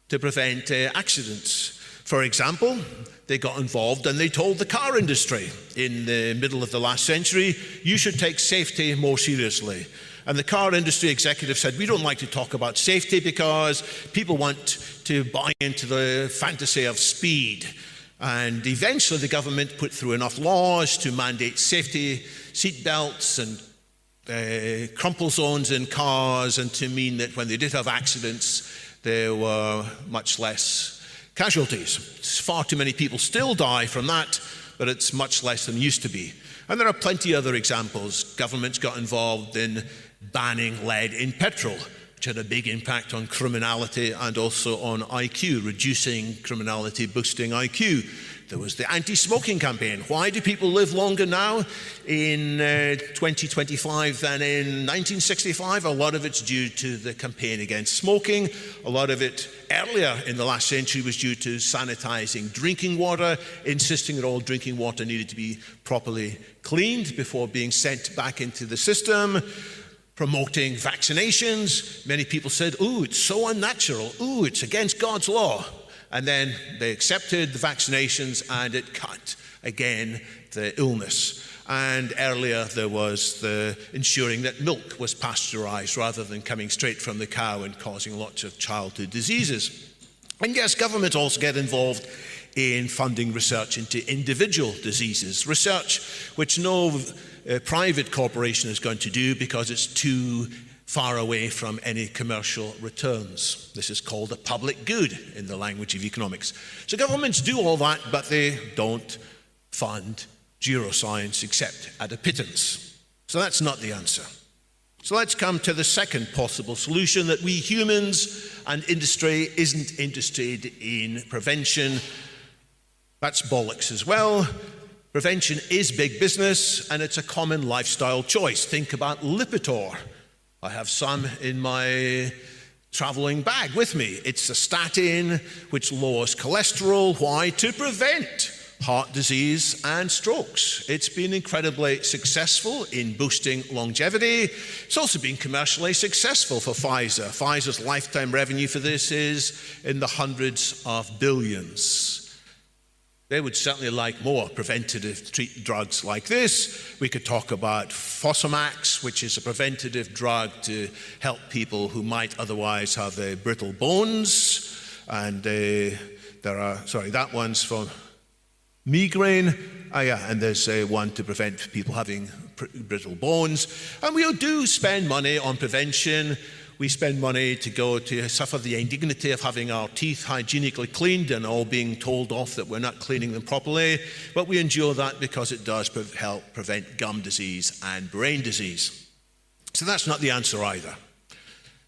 to prevent accidents. For example, they got involved and they told the car industry in the middle of the last century, you should take safety more seriously. And the car industry executive said, we don't like to talk about safety because people want to buy into the fantasy of speed. And eventually the government put through enough laws to mandate safety seat belts and crumple zones in cars, and to mean that when they did have accidents, there were much less casualties. Far too many people still die from that, but it's much less than it used to be. And there are plenty of other examples. Governments got involved in banning lead in petrol, which had a big impact on criminality and also on IQ, reducing criminality, boosting IQ. There was the anti-smoking campaign. Why do people live longer now in 2025 than in 1965? A lot of it's due to the campaign against smoking. A lot of it earlier in the last century was due to sanitizing drinking water, insisting that all drinking water needed to be properly cleaned before being sent back into the system. Promoting vaccinations. Many people said, ooh, it's so unnatural. Ooh, it's against God's law. And then they accepted the vaccinations and it cut, again, the illness. And earlier there was the ensuring that milk was pasteurized rather than coming straight from the cow and causing lots of childhood diseases. And yes, governments also get involved in funding research into individual diseases, research which no private corporation is going to do because it's too far away from any commercial returns. This is called a public good in the language of economics. So governments do all that, but they don't fund neuroscience except at a pittance. So that's not the answer. So let's come to the second possible solution, that we humans and industry isn't interested in prevention. That's bollocks as well. Prevention is big business and it's a common lifestyle choice. Think about Lipitor. I have some in my traveling bag with me. It's a statin which lowers cholesterol. Why? To prevent heart disease and strokes. It's been incredibly successful in boosting longevity. It's also been commercially successful for Pfizer. Pfizer's lifetime revenue for this is in the hundreds of billions. They would certainly like more preventative drugs like this. We could talk about Fosamax, which is a preventative drug to help people who might otherwise have brittle bones. And that one's for migraine. And there's one to prevent people having brittle bones. And we do spend money on prevention. We spend money to go to suffer the indignity of having our teeth hygienically cleaned and all being told off that we're not cleaning them properly. But we endure that because it does help prevent gum disease and brain disease. So that's not the answer either.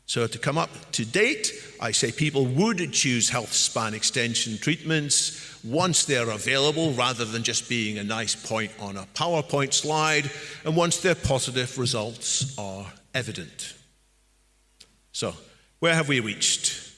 So to come up to date, I say people would choose health span extension treatments once they're available rather than just being a nice point on a PowerPoint slide, and once their positive results are evident. So, where have we reached?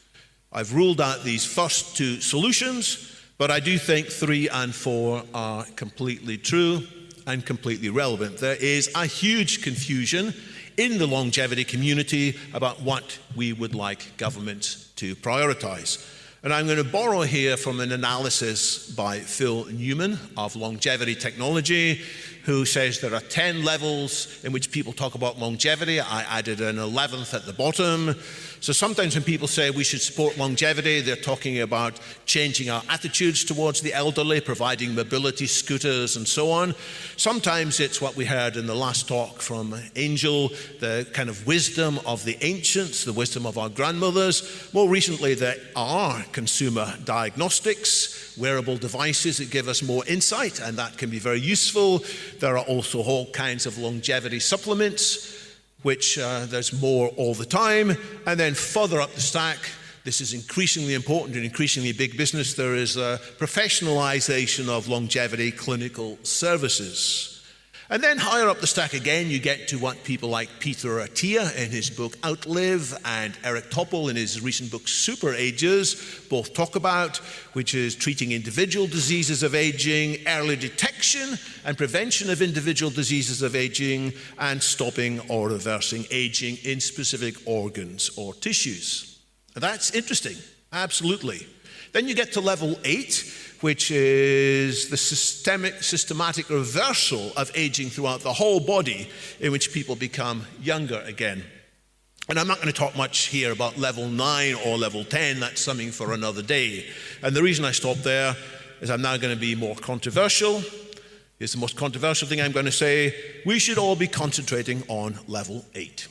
I've ruled out these first two solutions, but I do think 3 and 4 are completely true and completely relevant. There is a huge confusion in the longevity community about what we would like governments to prioritize. And I'm going to borrow here from an analysis by Phil Newman of longevity technology, who says there are 10 levels in which people talk about longevity. I added an 11th at the bottom. So sometimes when people say we should support longevity, they're talking about changing our attitudes towards the elderly, providing mobility scooters and so on. Sometimes it's what we heard in the last talk from Angel, the kind of wisdom of the ancients, the wisdom of our grandmothers. More recently, there are consumer diagnostics, wearable devices that give us more insight, and that can be very useful. There are also all kinds of longevity supplements, which there's more all the time. And then further up the stack, this is increasingly important and increasingly big business, there is a professionalization of longevity clinical services. And then higher up the stack again, you get to what people like Peter Attia in his book Outlive and Eric Topol in his recent book Super Ages both talk about, which is treating individual diseases of aging, early detection and prevention of individual diseases of aging, and stopping or reversing aging in specific organs or tissues. That's interesting, absolutely. Then you get to level 8, which is the systematic reversal of aging throughout the whole body, in which people become younger again. And I'm not going to talk much here about level 9 or level 10, that's something for another day. And the reason I stopped there is I'm now going to be more controversial. here's the most controversial thing I'm going to say, we should all be concentrating on level 8.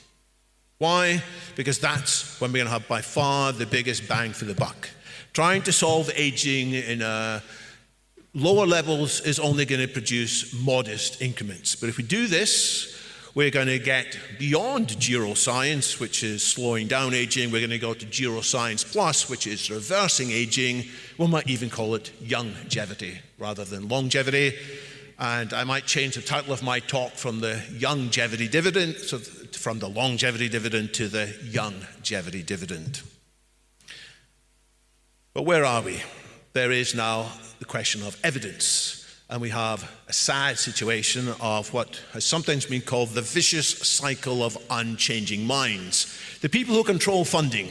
Why? Because that's when we're going to have by far the biggest bang for the buck. Trying to solve aging in lower levels is only going to produce modest increments. But if we do this, we're going to get beyond geroscience, which is slowing down aging. We're going to go to geroscience plus, which is reversing aging. We might even call it youngevity rather than longevity. And I might change the title of my talk from the youngevity dividend, so from the longevity dividend to the youngevity dividend. But where are we? There is now the question of evidence. And we have a sad situation of what has sometimes been called the vicious cycle of unchanging minds. The people who control funding,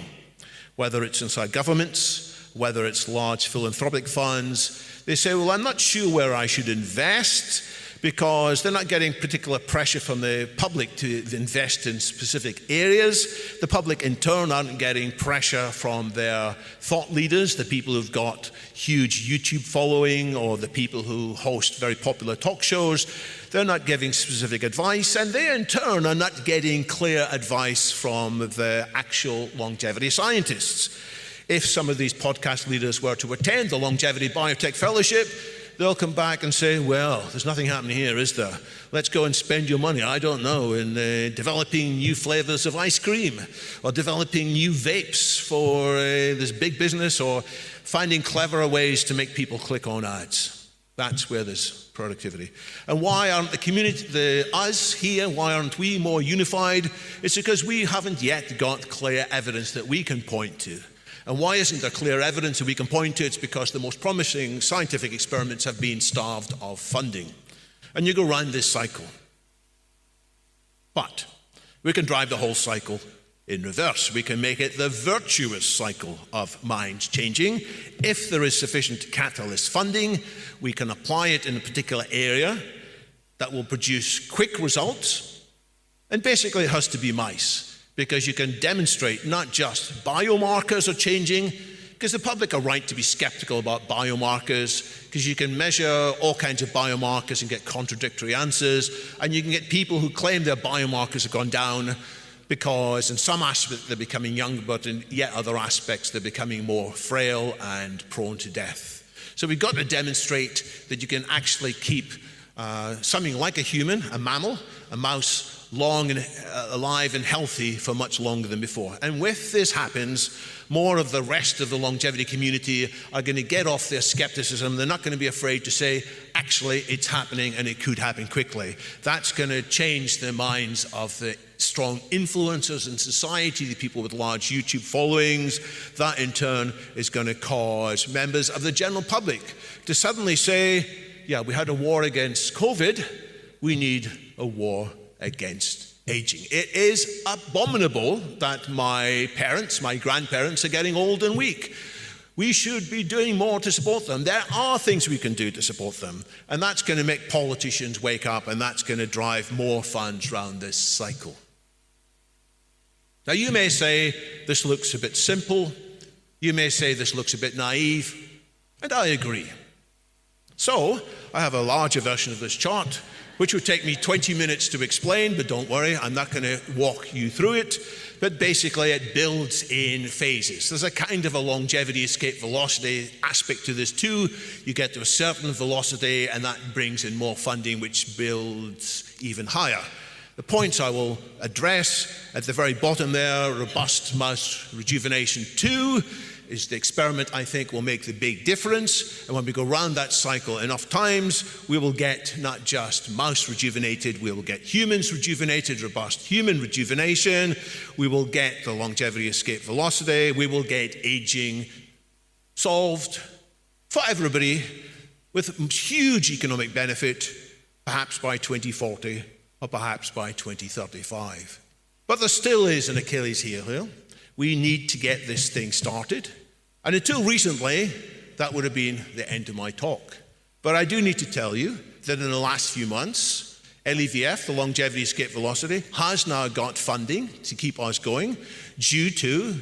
whether it's inside governments, whether it's large philanthropic funds, they say, well, I'm not sure where I should invest, because they're not getting particular pressure from the public to invest in specific areas. The public, in turn, aren't getting pressure from their thought leaders, the people who've got huge YouTube following or the people who host very popular talk shows. They're not giving specific advice, and they, in turn, are not getting clear advice from the actual longevity scientists. If some of these podcast leaders were to attend the Longevity Biotech Fellowship, they'll come back and say, well, there's nothing happening here, is there? Let's go and spend your money, I don't know, in developing new flavors of ice cream, or developing new vapes for this big business, or finding cleverer ways to make people click on ads. That's where there's productivity. And why aren't the community, us here, why aren't we more unified? It's because we haven't yet got clear evidence that we can point to. And why isn't there clear evidence that we can point to? It's because the most promising scientific experiments have been starved of funding. And you go round this cycle. But we can drive the whole cycle in reverse. We can make it the virtuous cycle of minds changing. If there is sufficient catalyst funding, we can apply it in a particular area that will produce quick results. And basically it has to be mice, because you can demonstrate not just biomarkers are changing, because the public are right to be skeptical about biomarkers, because you can measure all kinds of biomarkers and get contradictory answers, and you can get people who claim their biomarkers have gone down because in some aspects they're becoming younger, but in yet other aspects they're becoming more frail and prone to death. So we've got to demonstrate that you can actually keep something like a human, a mammal, a mouse, long and alive and healthy for much longer than before. And with this happens, more of the rest of the longevity community are going to get off their skepticism. They're not going to be afraid to say, actually, it's happening and it could happen quickly. That's going to change the minds of the strong influencers in society, the people with large YouTube followings. That in turn is going to cause members of the general public to suddenly say, yeah, we had a war against COVID, we need a war against aging. It is abominable that my parents, my grandparents are getting old and weak. We should be doing more to support them. There are things we can do to support them, and that's going to make politicians wake up, and that's going to drive more funds around this cycle. Now you may say this looks a bit simple, you may say this looks a bit naive, and I agree. So I have a larger version of this chart, which would take me 20 minutes to explain, but don't worry, I'm not going to walk you through it. But basically it builds in phases. There's a kind of a longevity escape velocity aspect to this too. You get to a certain velocity and that brings in more funding, which builds even higher. The points I will address at the very bottom there, Robust Mouse Rejuvenation 2, is the experiment I think will make the big difference. And when we go around that cycle enough times, we will get not just mouse rejuvenated, we will get humans rejuvenated, robust human rejuvenation. We will get the longevity escape velocity. We will get aging solved for everybody with huge economic benefit, perhaps by 2040 or perhaps by 2035. But there still is an Achilles heel here. We need to get this thing started. And until recently, that would have been the end of my talk. But I do need to tell you that in the last few months, LEVF, the Longevity Escape Velocity, has now got funding to keep us going due to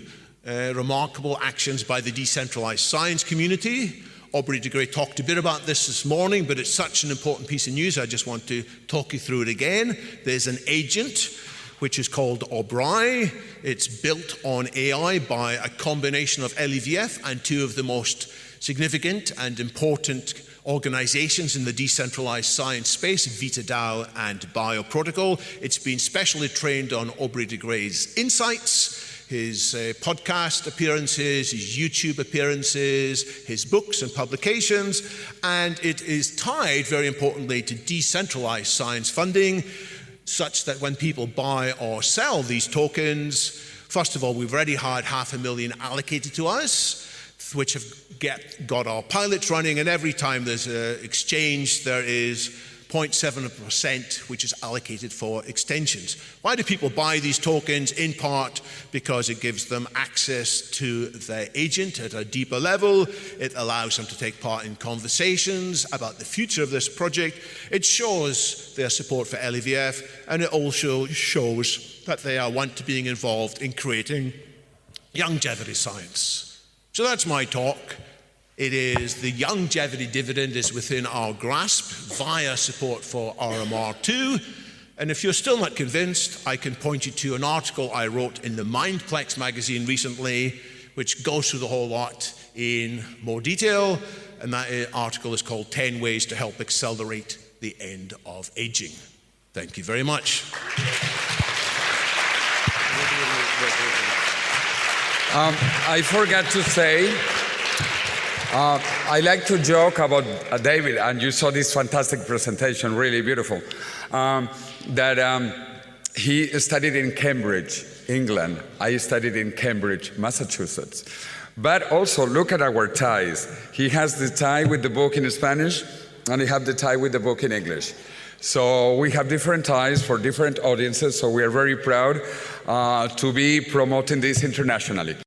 remarkable actions by the decentralized science community, Aubrey de Grey talked a bit about this morning, but it's such an important piece of news, I just want to talk you through it again. There's an agent which is called Aubrey. It's built on AI by a combination of LEVF and two of the most significant and important organizations in the decentralized science space, Vita and Bioprotocol. It's been specially trained on Aubrey de Grey's insights, his podcast appearances, his YouTube appearances, his books and publications, and it is tied, very importantly, to decentralized science funding, such that when people buy or sell these tokens, first of all, we've already had $500,000 allocated to us, which have got our pilots running, and every time there's an exchange, there is 0.7% which is allocated for extensions. Why do people buy these tokens? In part because it gives them access to their agent at a deeper level. It allows them to take part in conversations about the future of this project. It shows their support for LEVF, and it also shows that they want to being involved in creating longevity science. So that's my talk. It is the longevity dividend is within our grasp via support for RMR2. And if you're still not convinced, I can point you to an article I wrote in the Mindplex magazine recently, which goes through the whole lot in more detail. And that article is called 10 Ways to Help Accelerate the End of Aging. Thank you very much. I forgot to say, I like to joke about David, and you saw this fantastic presentation, really beautiful, that he studied in Cambridge, England. I studied in Cambridge, Massachusetts. But also, look at our ties. He has the tie with the book in Spanish, and he has the tie with the book in English. So we have different ties for different audiences, so we are very proud to be promoting this internationally.